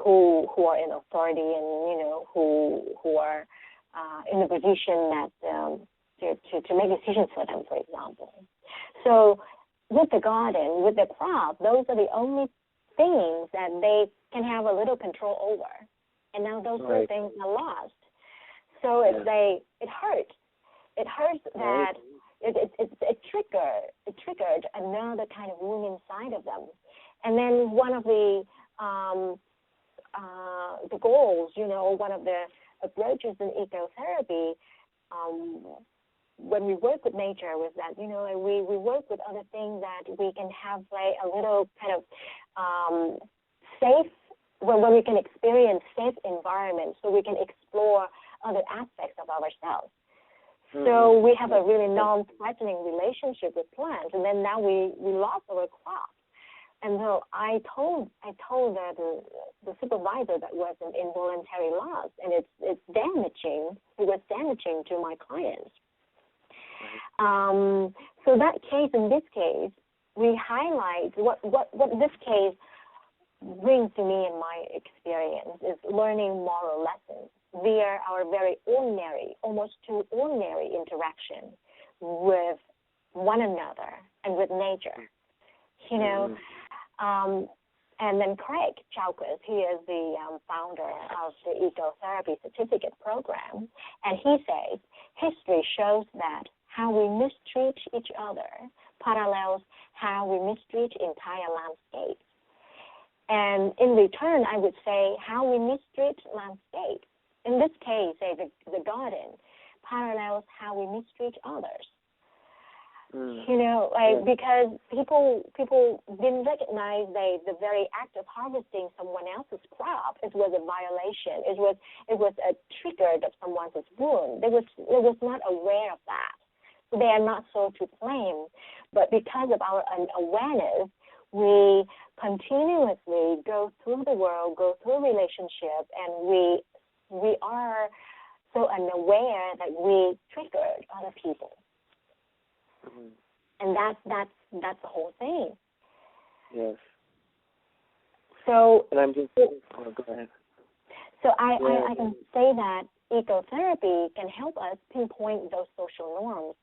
who are in authority and who are in a position that to make decisions for them, for example. So with the garden, with the crop, those are the only things that they can have a little control over, and now those little things are lost. So it hurt. It hurts that it triggered another kind of wound inside of them. And then one of the goals, one of the approaches in ecotherapy, when we work with nature, was that we work with other things that we can have a little kind of safe when we can experience safe environments, so we can explore other aspects of ourselves. So we have a really non-threatening relationship with plants, and then now we lost our crops. And so I told the supervisor that was an involuntary loss, and it's damaging. It was damaging to my clients. So that case, in this case, we highlight what this case brings to me in my experience is learning moral lessons via our very ordinary, almost too ordinary interaction with one another and with nature. You know, and then Craig Chaukas, he is the founder of the Ecotherapy certificate program, and he says history shows that how we mistreat each other parallels how we mistreat entire landscapes. And in return, I would say how we mistreat landscapes, in this case, say the garden, parallels how we mistreat others. You know, because people didn't recognize the very act of harvesting someone else's crop. It was a violation. It was a trigger of someone's wound. They was not aware of that. They are not so to blame, but because of our unawareness, we continuously go through the world, go through relationship, and we are so unaware that we triggered other people. And that's the whole thing. Yes. So. And I'm just. Go ahead. So I can say that ecotherapy can help us pinpoint those social norms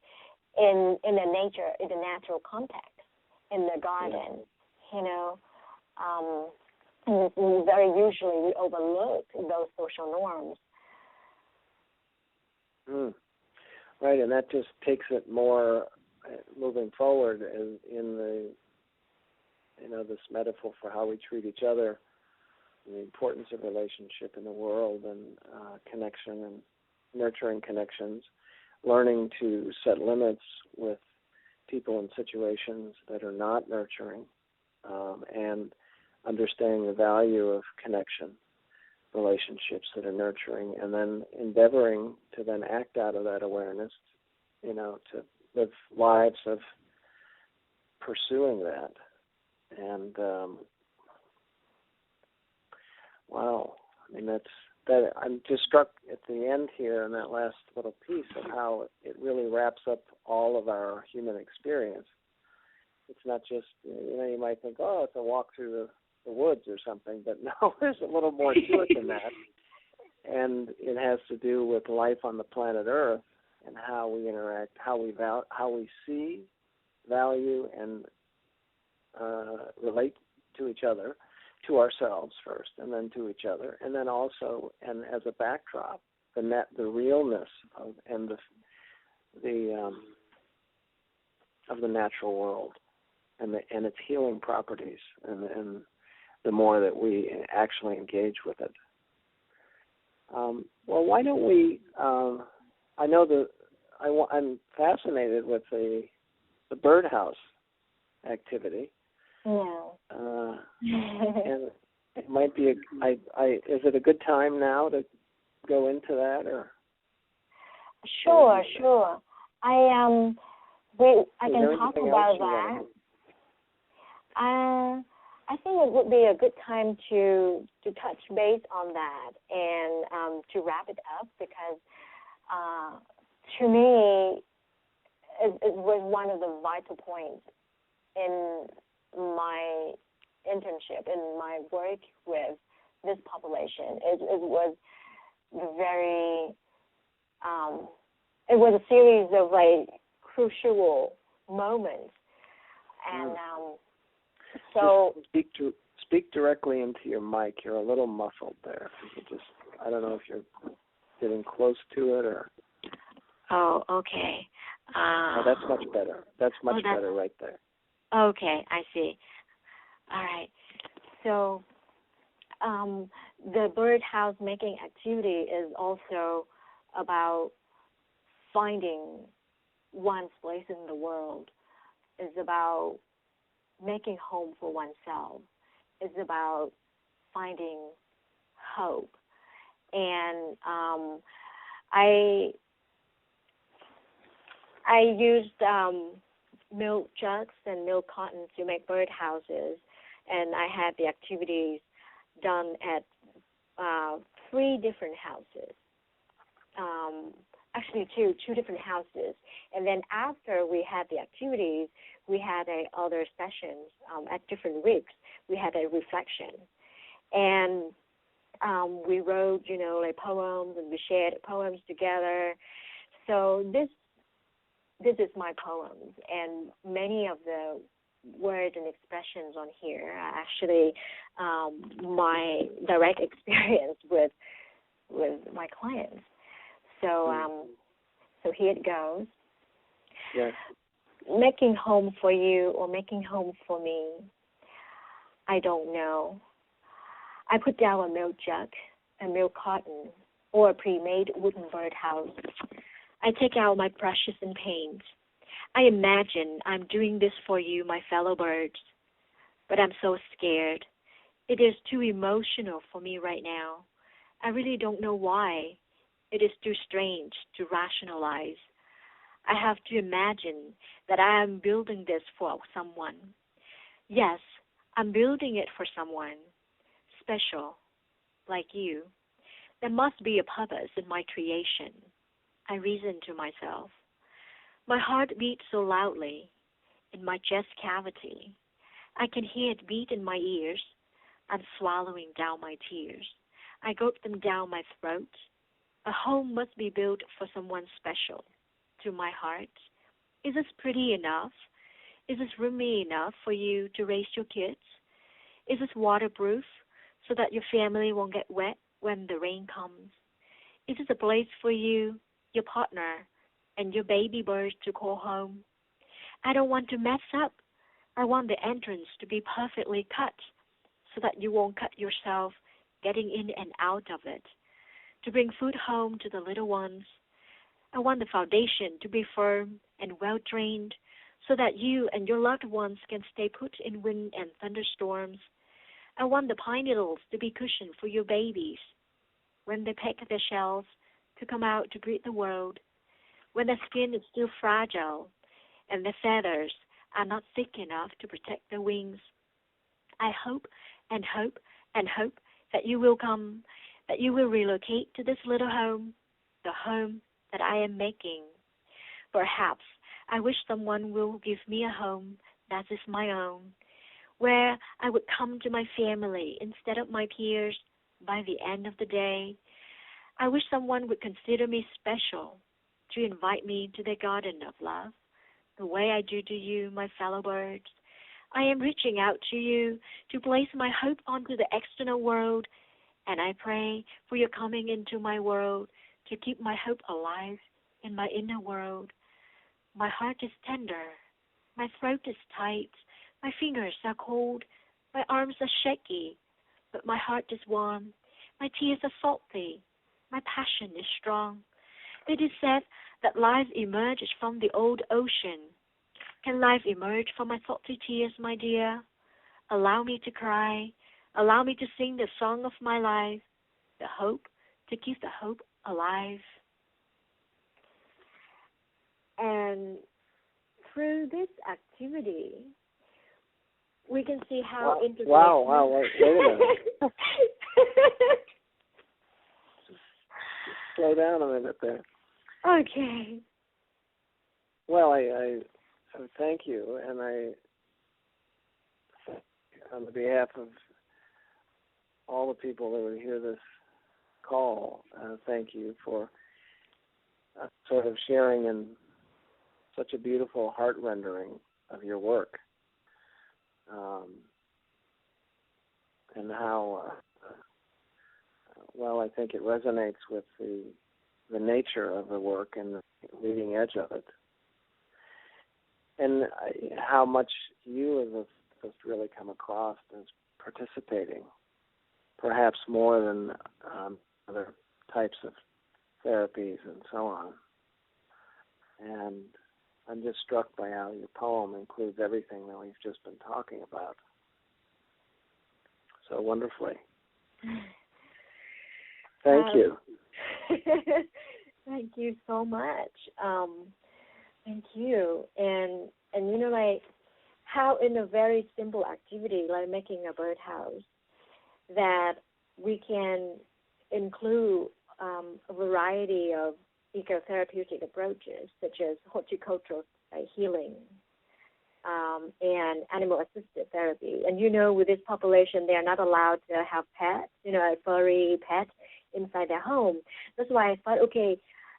in the nature, in the natural context, in the garden. You know, and very usually we overlook those social norms. Right, and that just takes it more moving forward in the, you know, this metaphor for how we treat each other, and the importance of relationship in the world, and connection and nurturing connections, learning to set limits with people in situations that are not nurturing, and understanding the value of connection, relationships that are nurturing, and then endeavoring to then act out of that awareness, you know, to live lives of pursuing that. And wow, I mean, that I'm just struck at the end here in that last little piece of how it really wraps up all of our human experience. It's not just, you know, you might think, oh, it's a walk through the woods or something, but no, there's a little more to it than that. And it has to do with life on the planet Earth and how we interact, how we see, value, and relate to each other, to ourselves first, and then to each other, and then also, and as a backdrop, the realness of of the natural world and its healing properties, and the more that we actually engage with it. Well, why don't we? I know I'm fascinated with the birdhouse activity. Yeah. And it might be is it a good time now to go into that, or? Sure. I can talk about that. I think it would be a good time to touch base on that and to wrap it up, because to me it was one of the vital points in my internship, in my work with this population. It was it was a series of like crucial moments, and so speak directly into your mic. You're a little muffled there. If you I don't know if you're getting close to it or. Oh, okay. Oh, that's much better. That's much better right there. Okay, I see. All right. So the birdhouse making activity is also about finding one's place in the world. It's about making home for oneself. It's about finding hope. And I used milk jugs and milk cartons to make birdhouses, and I had the activities done at 3 different houses. Actually, two different houses. And then after we had the activities, we had other sessions at different weeks. We had a reflection, and we wrote, like poems, and we shared poems together. So this is my poems, and many of the words and expressions on here are actually my direct experience with my clients. So so here it goes. Yes. Making home for you or making home for me, I don't know. I put down a milk jug, a milk carton, or a pre-made wooden birdhouse. I take out my brushes and paints. I imagine I'm doing this for you, my fellow birds, but I'm so scared. It is too emotional for me right now. I really don't know why. It is too strange to rationalize. I have to imagine that I am building this for someone. Yes, I'm building it for someone special, like you. There must be a purpose in my creation, I reason to myself. My heart beats so loudly in my chest cavity. I can hear it beat in my ears. I'm swallowing down my tears. I gulp them down my throat. A home must be built for someone special. To my heart, is this pretty enough? Is this roomy enough for you to raise your kids? Is this waterproof so that your family won't get wet when the rain comes? Is this a place for you, your partner, and your baby birds to call home? I don't want to mess up. I want the entrance to be perfectly cut so that you won't cut yourself getting in and out of it. To bring food home to the little ones, I want the foundation to be firm and well-trained so that you and your loved ones can stay put in wind and thunderstorms. I want the pine needles to be cushion for your babies when they peck their shells to come out to greet the world, when their skin is still fragile and their feathers are not thick enough to protect their wings. I hope and hope and hope that you will come, that you will relocate to this little home, the home that I am making. Perhaps I wish someone will give me a home that is my own, where I would come to my family instead of my peers by the end of the day. I wish someone would consider me special, to invite me to their garden of love, the way I do to you, my fellow birds. I am reaching out to you to place my hope onto the external world, and I pray for your coming into my world to keep my hope alive in my inner world. My heart is tender, my throat is tight, my fingers are cold, my arms are shaky, but my heart is warm, my tears are salty, my passion is strong. It is said that life emerges from the old ocean. Can life emerge from my salty tears, my dear? Allow me to cry, allow me to sing the song of my life, the hope, to keep the hope alive. And through this activity, we can see how integration... Wow, wait a minute. Slow down a minute there. Okay. Well, I thank you, and on behalf of all the people that will hear this call, thank you for sort of sharing in such a beautiful heart rendering of your work, and how well I think it resonates with the nature of the work and the leading edge of it, and how much you as a therapist really come across as participating, perhaps more than other types of therapies and so on. And I'm just struck by how your poem includes everything that we've just been talking about so wonderfully. Thank you. Thank you so much. Thank you. And like how in a very simple activity like making a birdhouse that we can include a variety of ecotherapeutic approaches such as horticultural healing and animal-assisted therapy. And with this population, they are not allowed to have pets, a furry pet inside their home. That's why I thought, okay,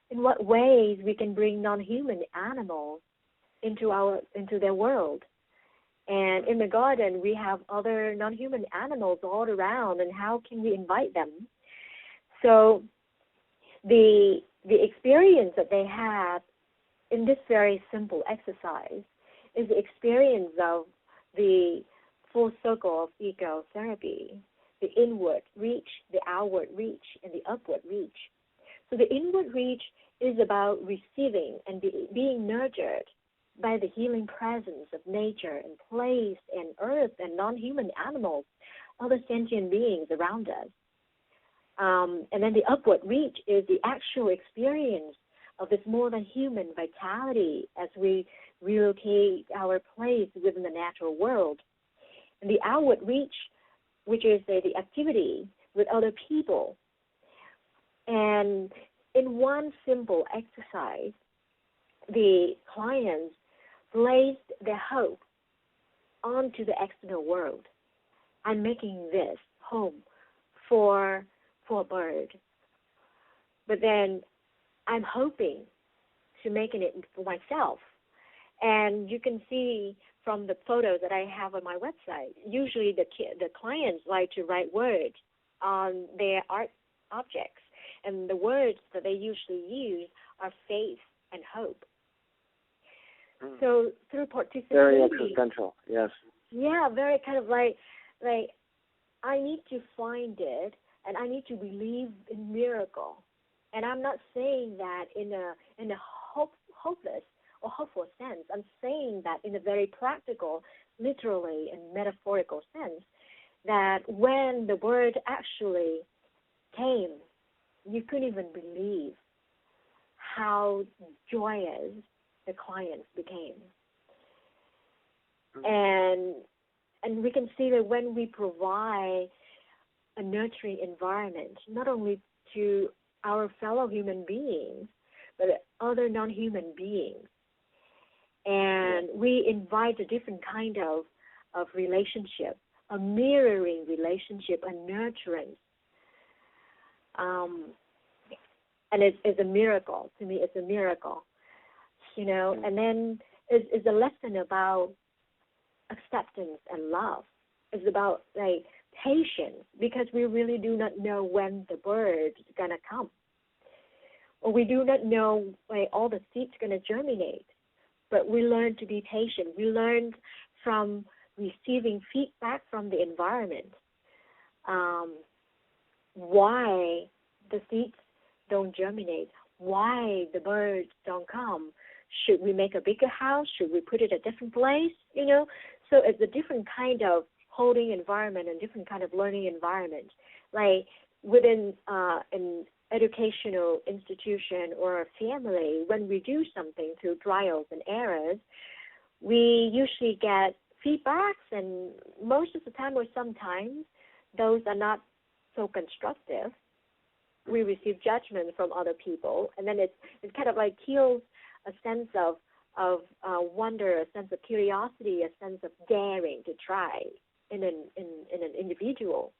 in what ways we can bring non-human animals into their world. And in the garden, we have other non-human animals all around, and how can we invite them? So the experience that they have in this very simple exercise is the experience of the full circle of ecotherapy, the inward reach, the outward reach, and the upward reach. So the inward reach is about receiving and being nurtured by the healing presence of nature and place and earth and non-human animals, other sentient beings around us. And then the upward reach is the actual experience of this more than human vitality as we relocate our place within the natural world. And the outward reach, which is the activity with other people. And in one simple exercise, the clients placed their hope onto the external world. I'm making this home for a bird. But then I'm hoping to making it for myself. And you can see from the photos that I have on my website, usually the clients like to write words on their art objects. And the words that they usually use are faith and hope. So through participation, very existential, yes. Yeah, very kind of like I need to find it, and I need to believe in miracle. And I'm not saying that in a hopeless or hopeful sense. I'm saying that in a very practical, literally and metaphorical sense, that when the word actually came, you couldn't even believe how joyous the clients became. And we can see that when we provide a nurturing environment, not only to our fellow human beings, but other non-human beings, and we invite a different kind of relationship, a mirroring relationship, a nurturance. And it's a miracle. To me, it's a miracle. And then it's a lesson about acceptance and love. It's about patience, because we really do not know when the bird is going to come. Or we do not know all the seeds are going to germinate. But we learn to be patient. We learn from receiving feedback from the environment. Why the seeds don't germinate, why the birds don't come. Should we make a bigger house? Should we put it a different place? So it's a different kind of holding environment and different kind of learning environment. Like within an educational institution or a family, when we do something through trials and errors, we usually get feedbacks, and most of the time or sometimes those are not so constructive. We receive judgment from other people, and then it kind of kills a sense of wonder, a sense of curiosity, a sense of daring to try in an individual.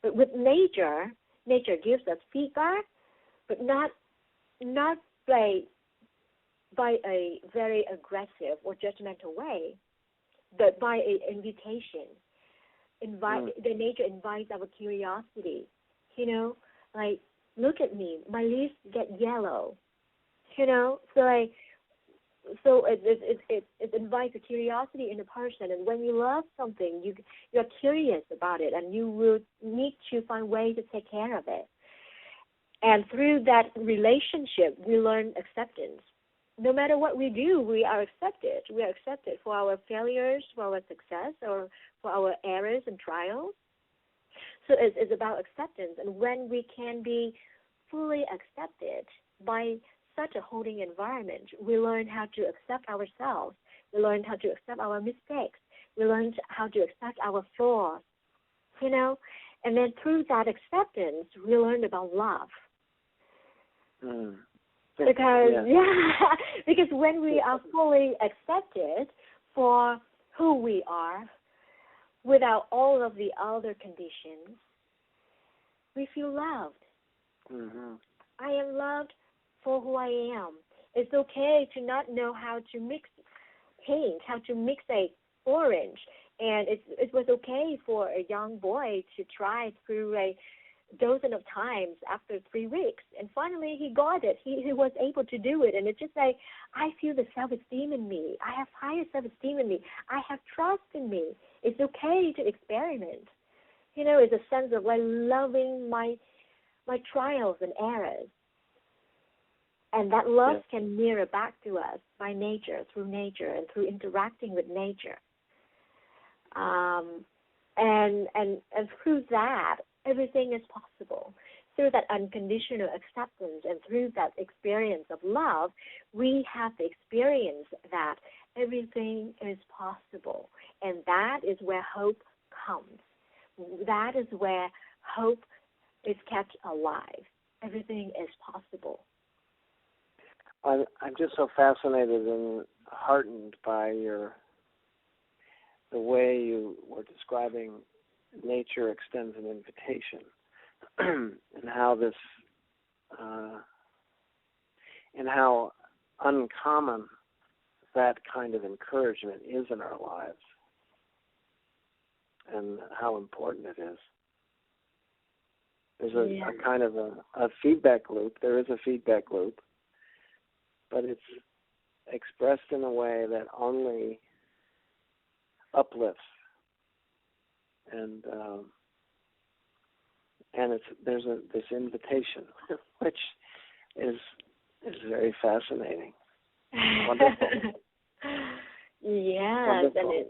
But with nature gives us feedback, but not by a very aggressive or judgmental way, but by an invitation. The nature invites our curiosity. Look at me, my leaves get yellow. So it invites a curiosity in a person, and when you love something, you're curious about it, and you will need to find ways to take care of it. And through that relationship, we learn acceptance. No matter what we do, we are accepted. We are accepted for our failures, for our success, or for our errors and trials. So it's about acceptance. And when we can be fully accepted by such a holding environment, we learn how to accept ourselves. We learn how to accept our mistakes. We learn how to accept our flaws, And then through that acceptance, we learn about love. Because, because when we are fully accepted for who we are, without all of the other conditions, we feel loved. I am loved for who I am. It's okay to not know how to mix paint, how to mix a orange, and it was okay for a young boy to try through a dozen of times after 3 weeks, and finally he got it. He was able to do it, and it's just like, I feel the self-esteem in me. I have higher self-esteem in me. I have trust in me. It's okay to experiment. It's a sense of like loving my trials and errors. And that love can mirror back to us by nature, through nature, and through interacting with nature. And through that, everything is possible. Through that unconditional acceptance and through that experience of love, we have the experience that everything is possible. And that is where hope comes. That is where hope is kept alive. Everything is possible. I'm just so fascinated and heartened by the way you were describing nature extends an invitation, and how this and how uncommon that kind of encouragement is in our lives, and how important it is. There's a kind of a feedback loop. There is a feedback loop, but it's expressed in a way that only uplifts, and there's this invitation, which is very fascinating. Wonderful. Yes, wonderful.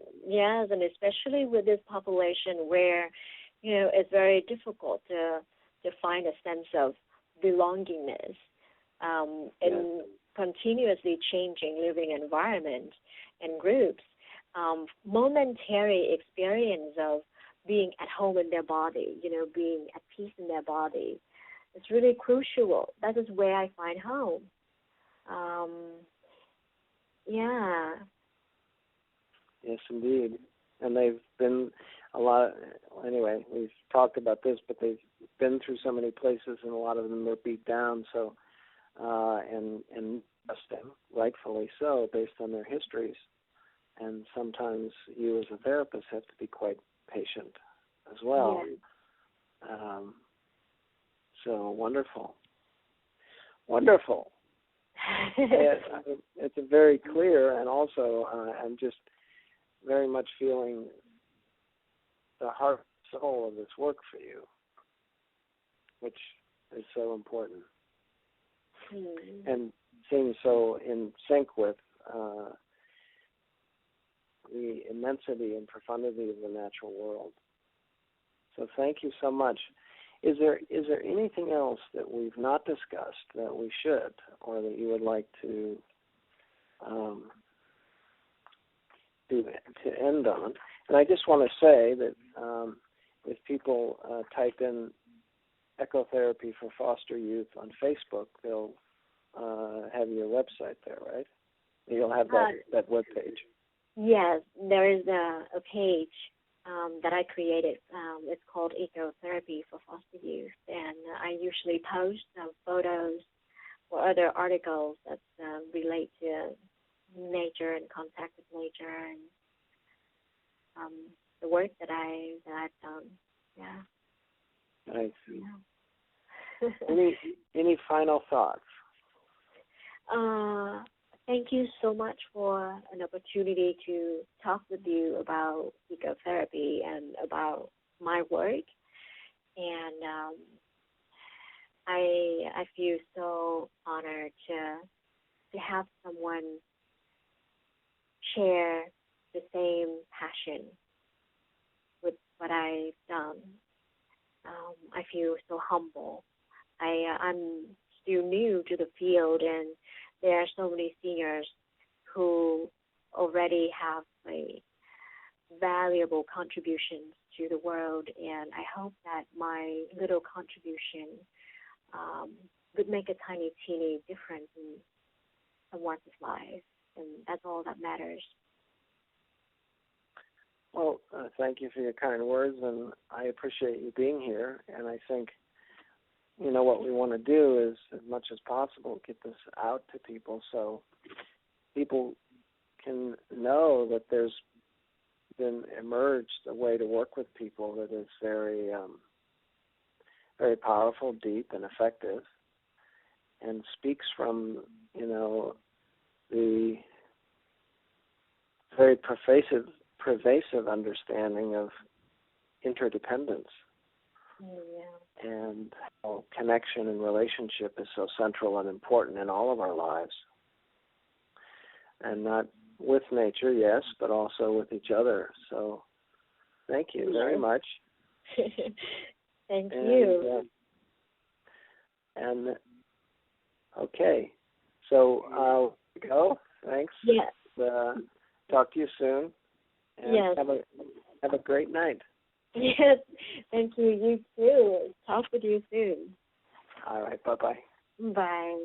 And especially with this population where it's very difficult to find a sense of belongingness in continuously changing living environment and groups. Momentary experience of being at home in their body, being at peace in their body, it's really crucial. That is where I find home. Yes, indeed. And they've been anyway, we've talked about this, but they've been through so many places, and a lot of them are beat down, so, and interesting, rightfully so, based on their histories. And sometimes you as a therapist have to be quite patient as well. Yeah. So wonderful. It's a very clear, and also I'm just very much feeling the heart and soul of this work for you, which is so important. And seems so in sync with the immensity and profundity of the natural world. So thank you so much. Is there anything else that we've not discussed that we should, or that you would like to end on? And I just want to say that if people type in Ecotherapy for Foster Youth on Facebook, they'll have your website there, right? You'll have that web page. Yes, there is a page that I created. It's called Ecotherapy for Foster Youth, and I usually post photos or other articles that relate to nature and contact with nature and the work that I've done. Yeah. Nice. Yeah. Any final thoughts? Thank you so much for an opportunity to talk with you about ecotherapy and about my work. And I feel so honored to have someone share the same passion with what I've done. I feel so humble. I'm still new to the field, and there are so many seniors who already have a valuable contributions to the world, and I hope that my little contribution would make a tiny, teeny difference in someone's life, and that's all that matters. Well, thank you for your kind words, and I appreciate you being here. And I think, what we want to do is, as much as possible, get this out to people so people can know that there's been emerged a way to work with people that is very, very powerful, deep, and effective, and speaks from, the very pervasive understanding of interdependence and how connection and relationship is so central and important in all of our lives. And not with nature, yes, but also with each other. So thank you very much. Thank you. And okay, so go. Thanks. Yes. Talk to you soon. And yes. Have a great night. Yes. Thank you. You too. Talk with you soon. All right. Bye-bye. Bye.